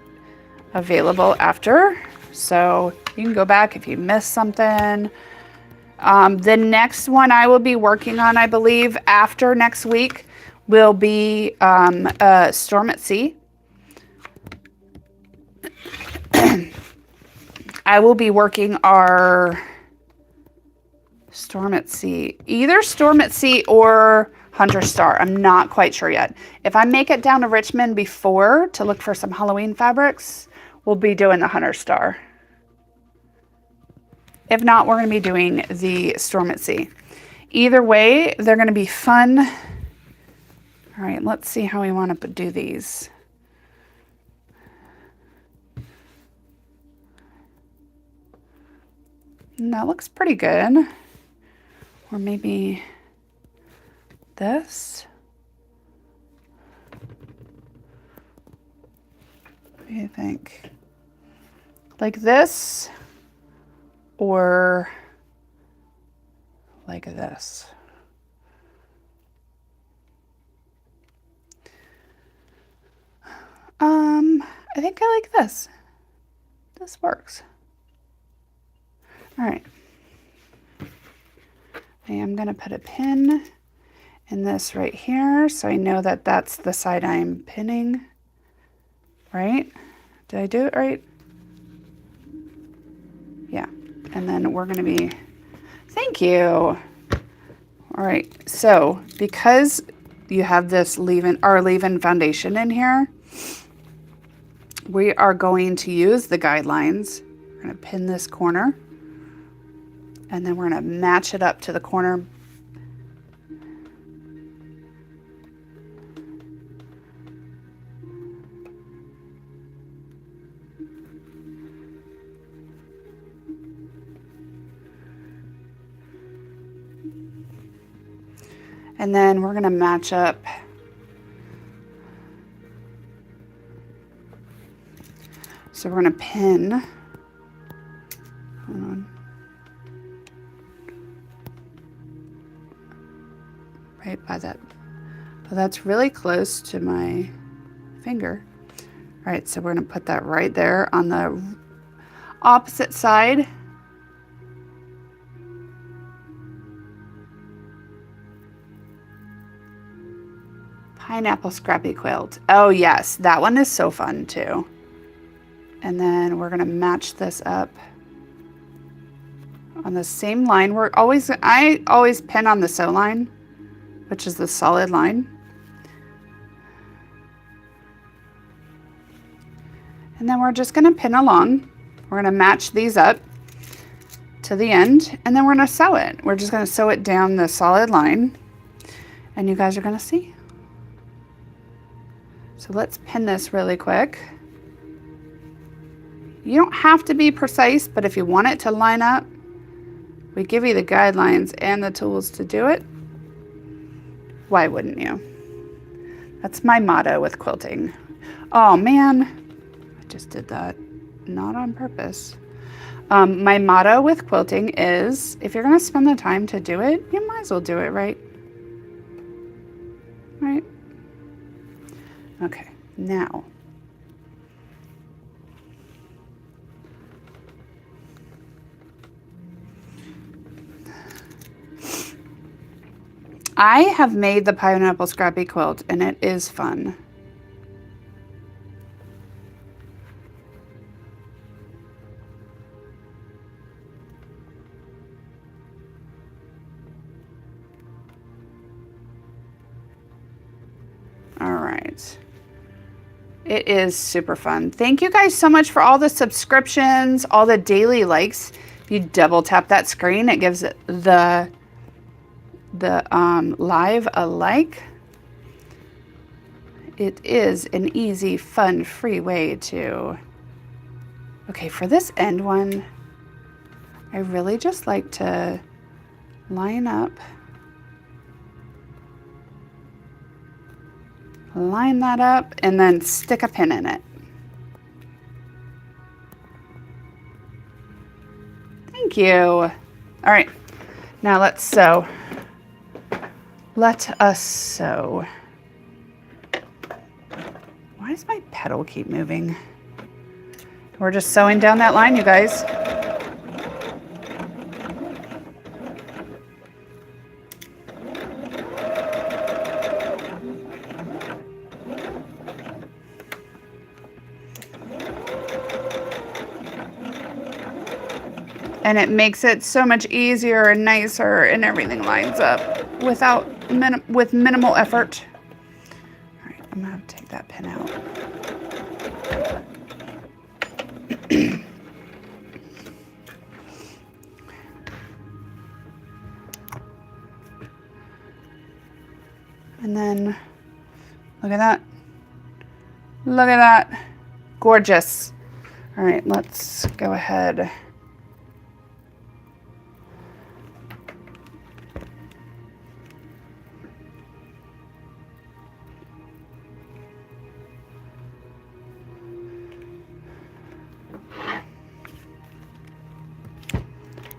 available after, so you can go back if you missed something. The next one I will be working on, I believe, after next week will be Storm at Sea. I will be working our Storm at Sea, either Storm at Sea or Hunter Star. I'm not quite sure yet. If I make it down to Richmond before to look for some Halloween fabrics, we'll be doing the Hunter Star. If not, we're going to be doing the Storm at Sea. Either way, they're going to be fun. All right, let's see how we want to do these. And that looks pretty good. Or maybe this. What do you think? Like this? Or like this. I think I like this. This works. All right. I am going to put a pin in this right here so I know that that's the side I'm pinning. Right? Did I do it right? Yeah. And then we're going to be, thank you. All right. So because you have this our leave-in foundation in here, we are going to use the guidelines. We're going to pin this corner, and then we're going to match it up to the corner. And then we're going to match up so we're going to pin, hold on, right by that. Well, that's really close to my finger. All right, so we're going to put that right there on the opposite side. Pineapple Scrappy Quilt. Oh yes, that one is so fun too. And then we're going to match this up on the same line. I always pin on the sew line, which is the solid line. And then we're just going to pin along. We're going to match these up to the end, and then we're going to sew it. We're just going to sew it down the solid line, and you guys are going to see. So let's pin this really quick. You don't have to be precise, but if you want it to line up, we give you the guidelines and the tools to do it. Why wouldn't you? That's my motto with quilting. Oh man, I just did that. Not on purpose. My motto with quilting is, if you're gonna spend the time to do it, you might as well do it right. Right? Okay, now. I have made the Pineapple Scrappy Quilt, and it is fun. right. It is super fun. Thank you guys so much for all the subscriptions, all the daily likes. If you double tap that screen, it gives the live a like. It is an easy, fun, free way to... Okay, for this end one, I really just like to line up, line that up, and then stick a pin in it. Thank you. All right, now let's sew. Let us sew. Why does my pedal keep moving? We're just sewing down that line, you guys. And it makes it so much easier and nicer, and everything lines up with minimal effort. All right, I'm gonna take that pin out. And then, look at that. Look at that. Gorgeous. All right, let's go ahead.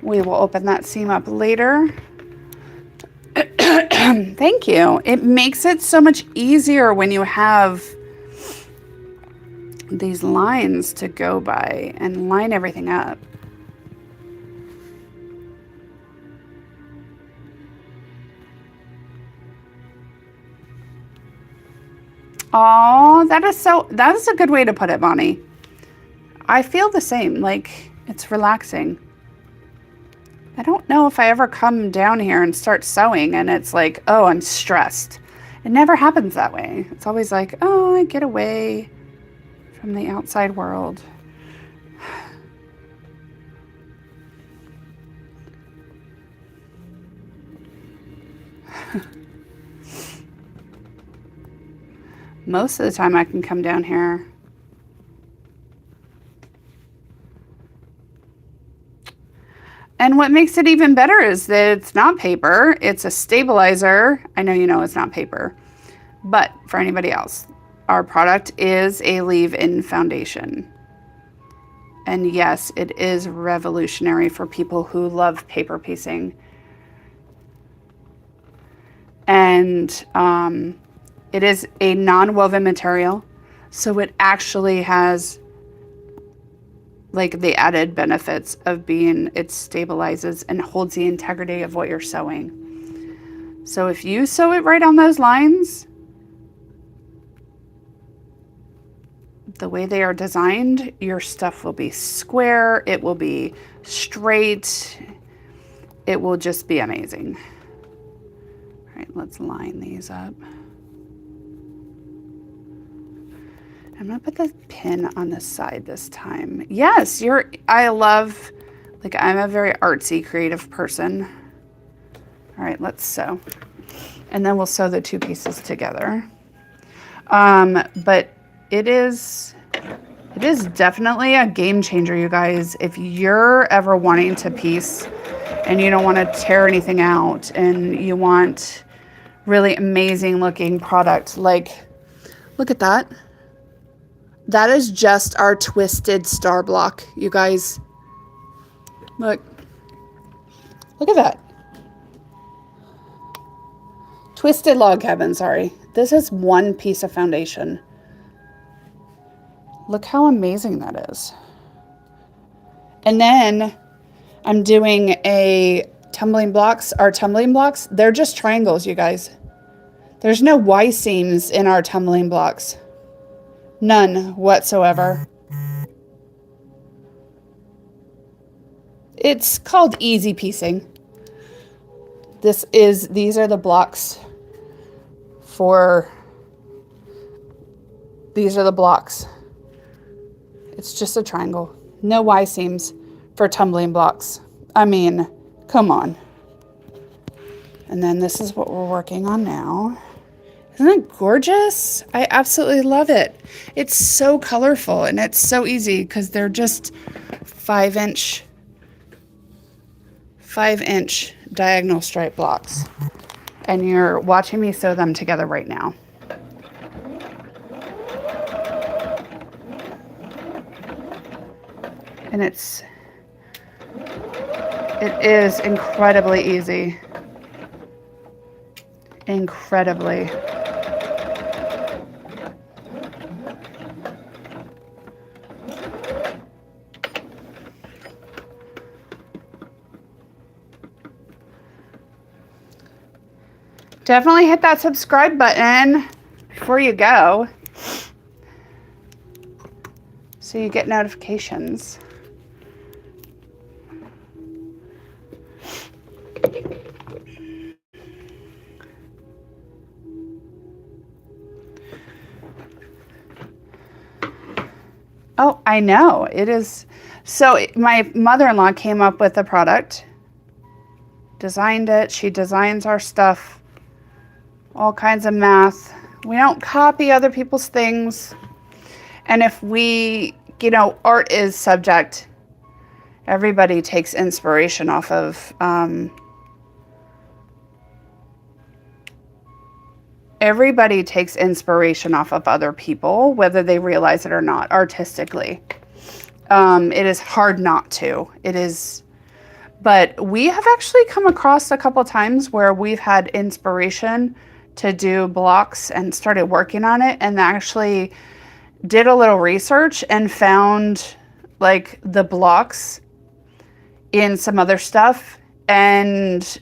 We will open that seam up later. Thank you. It makes it so much easier when you have these lines to go by and line everything up. Oh, that is a good way to put it, Bonnie. I feel the same, like it's relaxing. I don't know if I ever come down here and start sewing and it's like, oh, I'm stressed. It never happens that way. It's always like, oh, I get away from the outside world. Most of the time I can come down here. And what makes it even better is that it's not paper, it's a stabilizer. I know you know it's not paper, but for anybody else, our product is a leave-in foundation. And yes, it is revolutionary for people who love paper piecing. And it is a non-woven material, so it actually has like the added benefits of being, it stabilizes and holds the integrity of what you're sewing. So if you sew it right on those lines, the way they are designed, your stuff will be square, it will be straight, it will just be amazing. All right, let's line these up. I'm gonna put the pin on the side this time. Yes, I love, like I'm a very artsy, creative person. All right, let's sew. And then we'll sew the two pieces together. But it is definitely a game changer, you guys. If you're ever wanting to piece and you don't want to tear anything out and you want really amazing looking product, like, look at that. That is just our twisted star block, you guys. Look at that. Twisted log cabin, sorry. This is one piece of foundation. Look how amazing that is. And then I'm doing our tumbling blocks, they're just triangles, you guys. There's no Y seams in our tumbling blocks. None whatsoever. It's called easy piecing. These are the blocks for These are the blocks. It's just a triangle. No Y seams for tumbling blocks. I mean, come on. And then this is what we're working on now. Isn't it gorgeous? I absolutely love it. It's so colorful and it's so easy because they're just 5-inch diagonal stripe blocks. And you're watching me sew them together right now. And it is incredibly easy. Incredibly. Definitely hit that subscribe button before you go so you get notifications. Oh, I know. It is. So my mother-in-law came up with a product, designed it. She designs our stuff, all kinds of math. We don't copy other people's things. And if we, you know, art is subject. Everybody takes inspiration off of, everybody takes inspiration off of other people, whether they realize it or not, artistically. It is hard not to. It is, but we have actually come across a couple times where we've had inspiration to do blocks and started working on it, and actually did a little research and found like the blocks in some other stuff and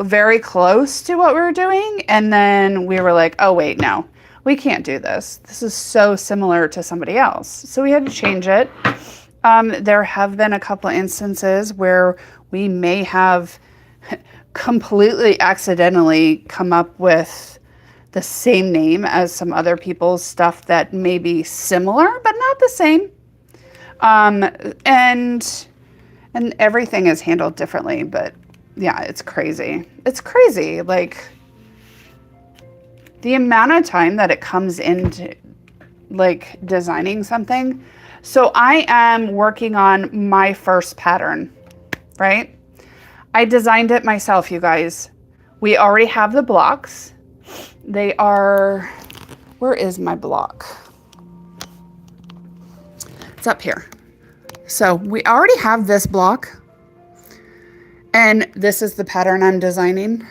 very close to what we were doing. And then we were like, oh wait, no, we can't do this. This is so similar to somebody else. So we had to change it. There have been a couple of instances where we may have completely accidentally come up with the same name as some other people's stuff that may be similar, but not the same. And everything is handled differently, but yeah, it's crazy. It's crazy. Like the amount of time that it comes into like designing something. So I am working on my first pattern, right? I designed it myself, you guys. We already have the blocks. They are, where is my block? It's up here. So we already have this block, and this is the pattern I'm designing.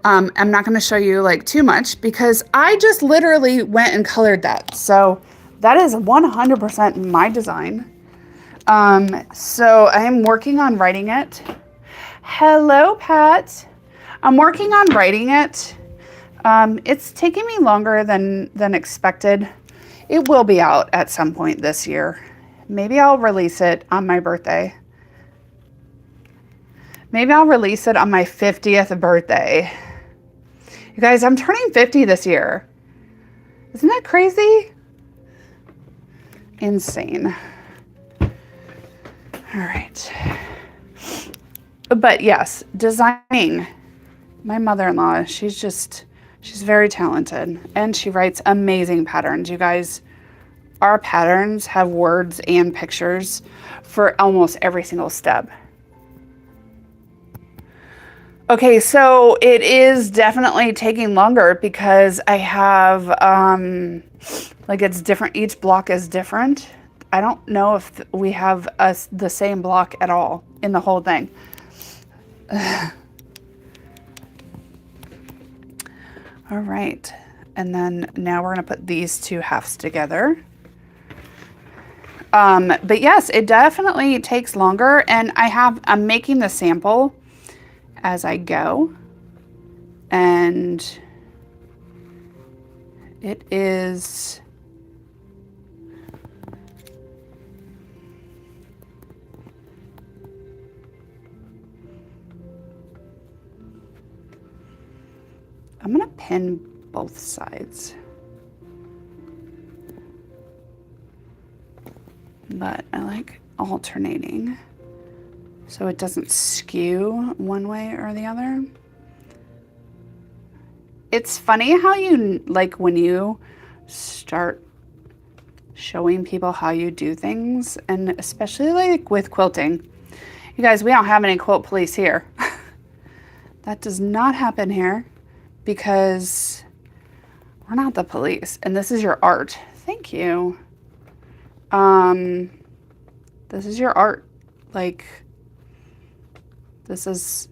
I'm not going to show you like too much because I just literally went and colored that. So that is 100% my design. So I'm working on writing it. Hello, Pat. I'm working on writing it. It's taking me longer than expected. It will be out at some point this year. Maybe I'll release it on my birthday. Maybe I'll release it on my 50th birthday. You guys, I'm turning 50 this year. Isn't that crazy? Insane. All right. But yes, designing. My mother-in-law, she's very talented and she writes amazing patterns. You guys, our patterns have words and pictures for almost every single step. Okay, so it is definitely taking longer because I have, like it's different. Each block is different. I don't know if we have the same block at all in the whole thing. All right, and then now we're gonna put these two halves together. But yes, it definitely takes longer, and I'm making the sample as I go, and it is I'm gonna pin both sides. but I like alternating so it doesn't skew one way or the other. It's funny how you, like, when you start showing people how you do things, and especially like with quilting. You guys, we don't have any quilt police here. That does not happen here because we're not the police, and this is your art. Thank you. This is your art. Like, this is...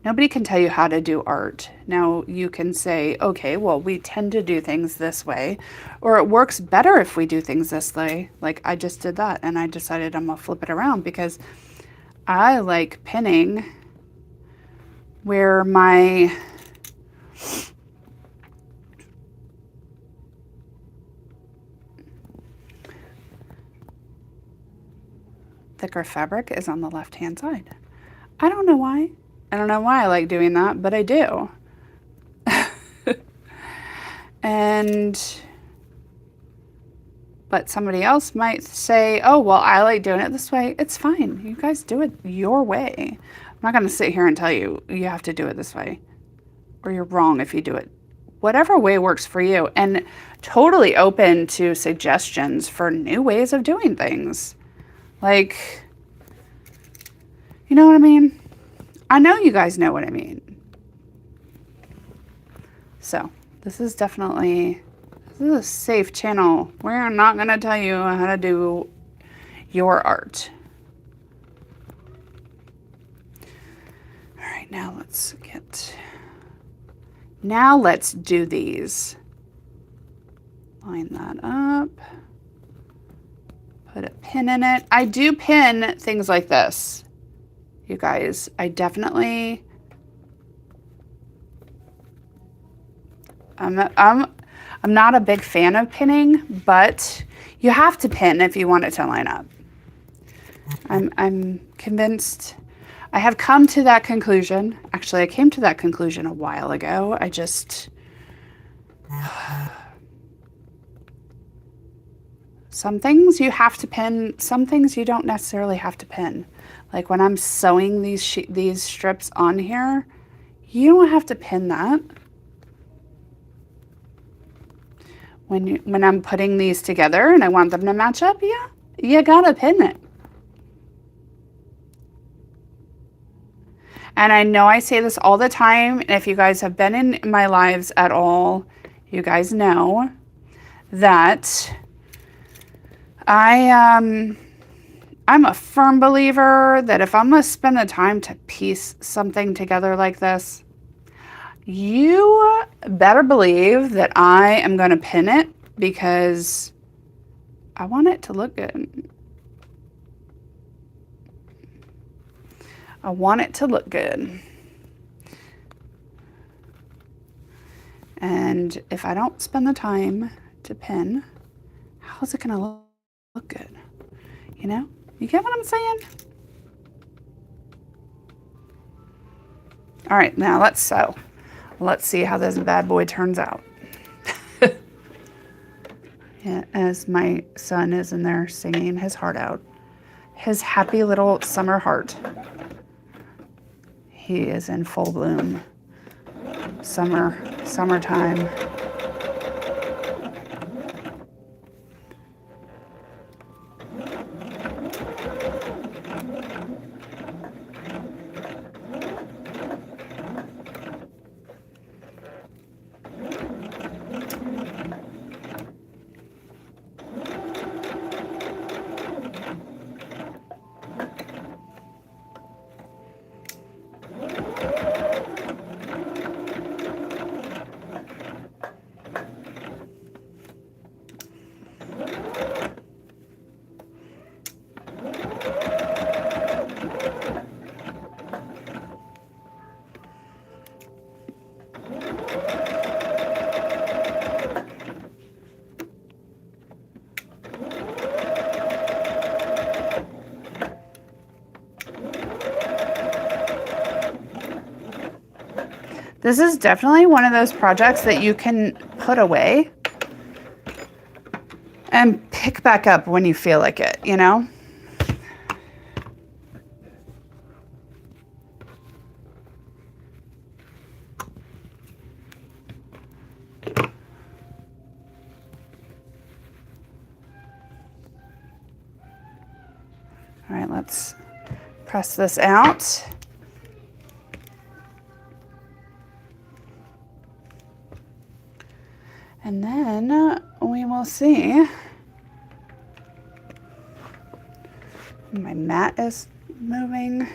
Nobody can tell you how to do art. Now, you can say, okay, well, we tend to do things this way, or it works better if we do things this way. Like, I just did that, and I decided I'm gonna flip it around because I like pinning where my thicker fabric is on the left-hand side. I don't know why. I don't know why I like doing that, but I do. But somebody else might say, oh, well, I like doing it this way. It's fine. You guys do it your way. I'm not going to sit here and tell you, you have to do it this way, or you're wrong if you do it. Whatever way works for you, and totally open to suggestions for new ways of doing things. Like, you know what I mean? I know you guys know what I mean. So, this is definitely, this is a safe channel. We're not going to tell you how to do your art. All right, now let's do these. Line that up. Put a pin in it. I do pin things like this. You guys, I definitely, I'm not a big fan of pinning, but you have to pin if you want it to line up. I'm convinced. I have come to that conclusion. Actually, I came to that conclusion a while ago. I just, some things you have to pin, some things you don't necessarily have to pin. Like when I'm sewing these strips on here, you don't have to pin that. When I'm putting these together and I want them to match up, yeah, you gotta pin it. And I know I say this all the time, and if you guys have been in my lives at all, you guys know that I'm a firm believer that if I'm going to spend the time to piece something together like this, you better believe that I am going to pin it because I want it to look good. I want it to look good. And if I don't spend the time to pin, how's it going to look good? You know? You get what I'm saying? All right, now let's sew. Let's see how this bad boy turns out. Yeah, as my son is in there singing his heart out. His happy little summer heart. He is in full bloom. Summertime. This is definitely one of those projects that you can put away and pick back up when you feel like it, you know? All right, let's press this out. And then we will see. My mat is moving.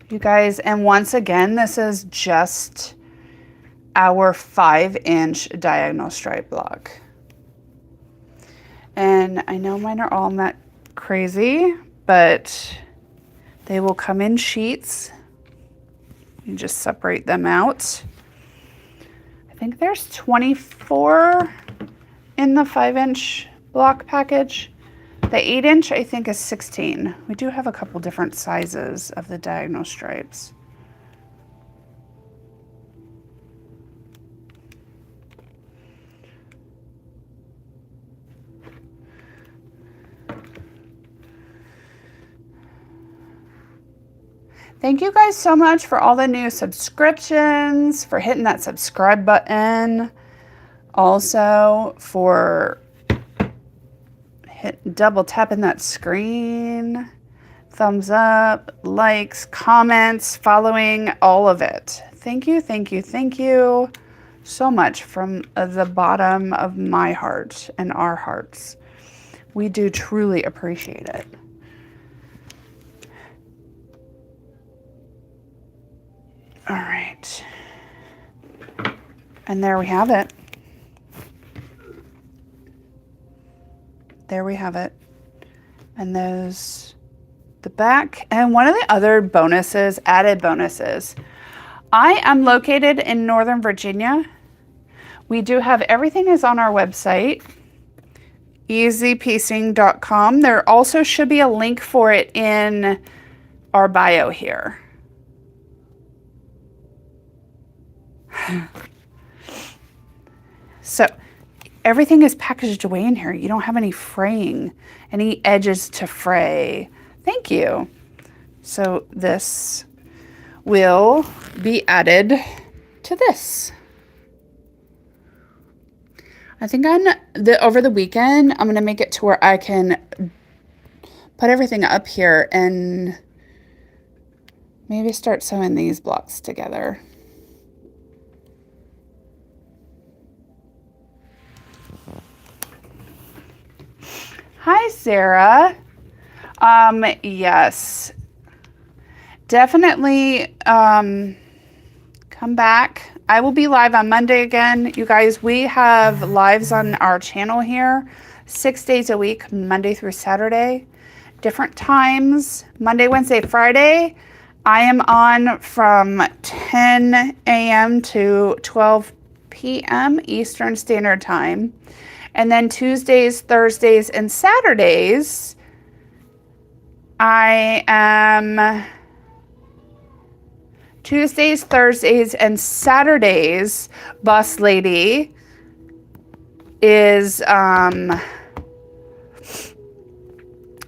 You guys, and once again, this is just our 5-inch diagonal stripe block. And I know mine are all not crazy, but they will come in sheets. You just separate them out. I think there's 24 in the 5-inch block package. The 8-inch I think is 16. We do have a couple different sizes of the diagonal stripes. Thank you guys so much for all the new subscriptions, for hitting that subscribe button. Also for double tapping that screen, thumbs up, likes, comments, following, all of it. Thank you, thank you, thank you so much from the bottom of my heart and our hearts. We do truly appreciate it. All right. And there we have it. There we have it. And those, the back. And one of the other bonuses, added bonuses, I am located in Northern Virginia. We do have, everything is on our website, easypiecing.com. There also should be a link for it in our bio here. So everything is packaged away in here. You don't have any fraying, any edges to fray. Thank you. So this will be added to this. I think over the weekend, I'm going to make it to where I can put everything up here and maybe start sewing these blocks together. Hi, Sarah. Yes, definitely come back. I will be live on Monday again. You guys, we have lives on our channel here 6 days a week, Monday through Saturday, different times, Monday, Wednesday, Friday. I am on from 10 a.m. to 12 p.m. Eastern Standard Time. And then Tuesdays, Thursdays, and Saturdays, Tuesdays, Thursdays, and Saturdays, Boss Lady is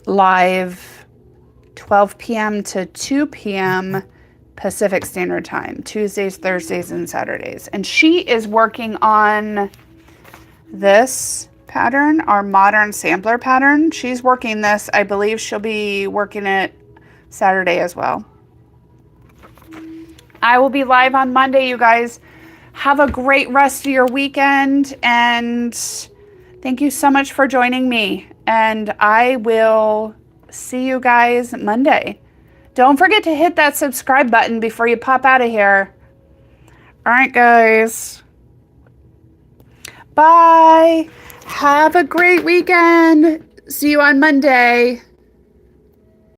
live 12 p.m. to 2 p.m. Pacific Standard Time, Tuesdays, Thursdays, and Saturdays. And she is working on this pattern, our modern sampler pattern. She's working this. I believe she'll be working it Saturday as well. I will be live on Monday, you guys. Have a great rest of your weekend, and thank you so much for joining me. And I will see you guys Monday. Don't forget to hit that subscribe button before you pop out of here. All right, guys. Bye. Have a great weekend. See you on Monday.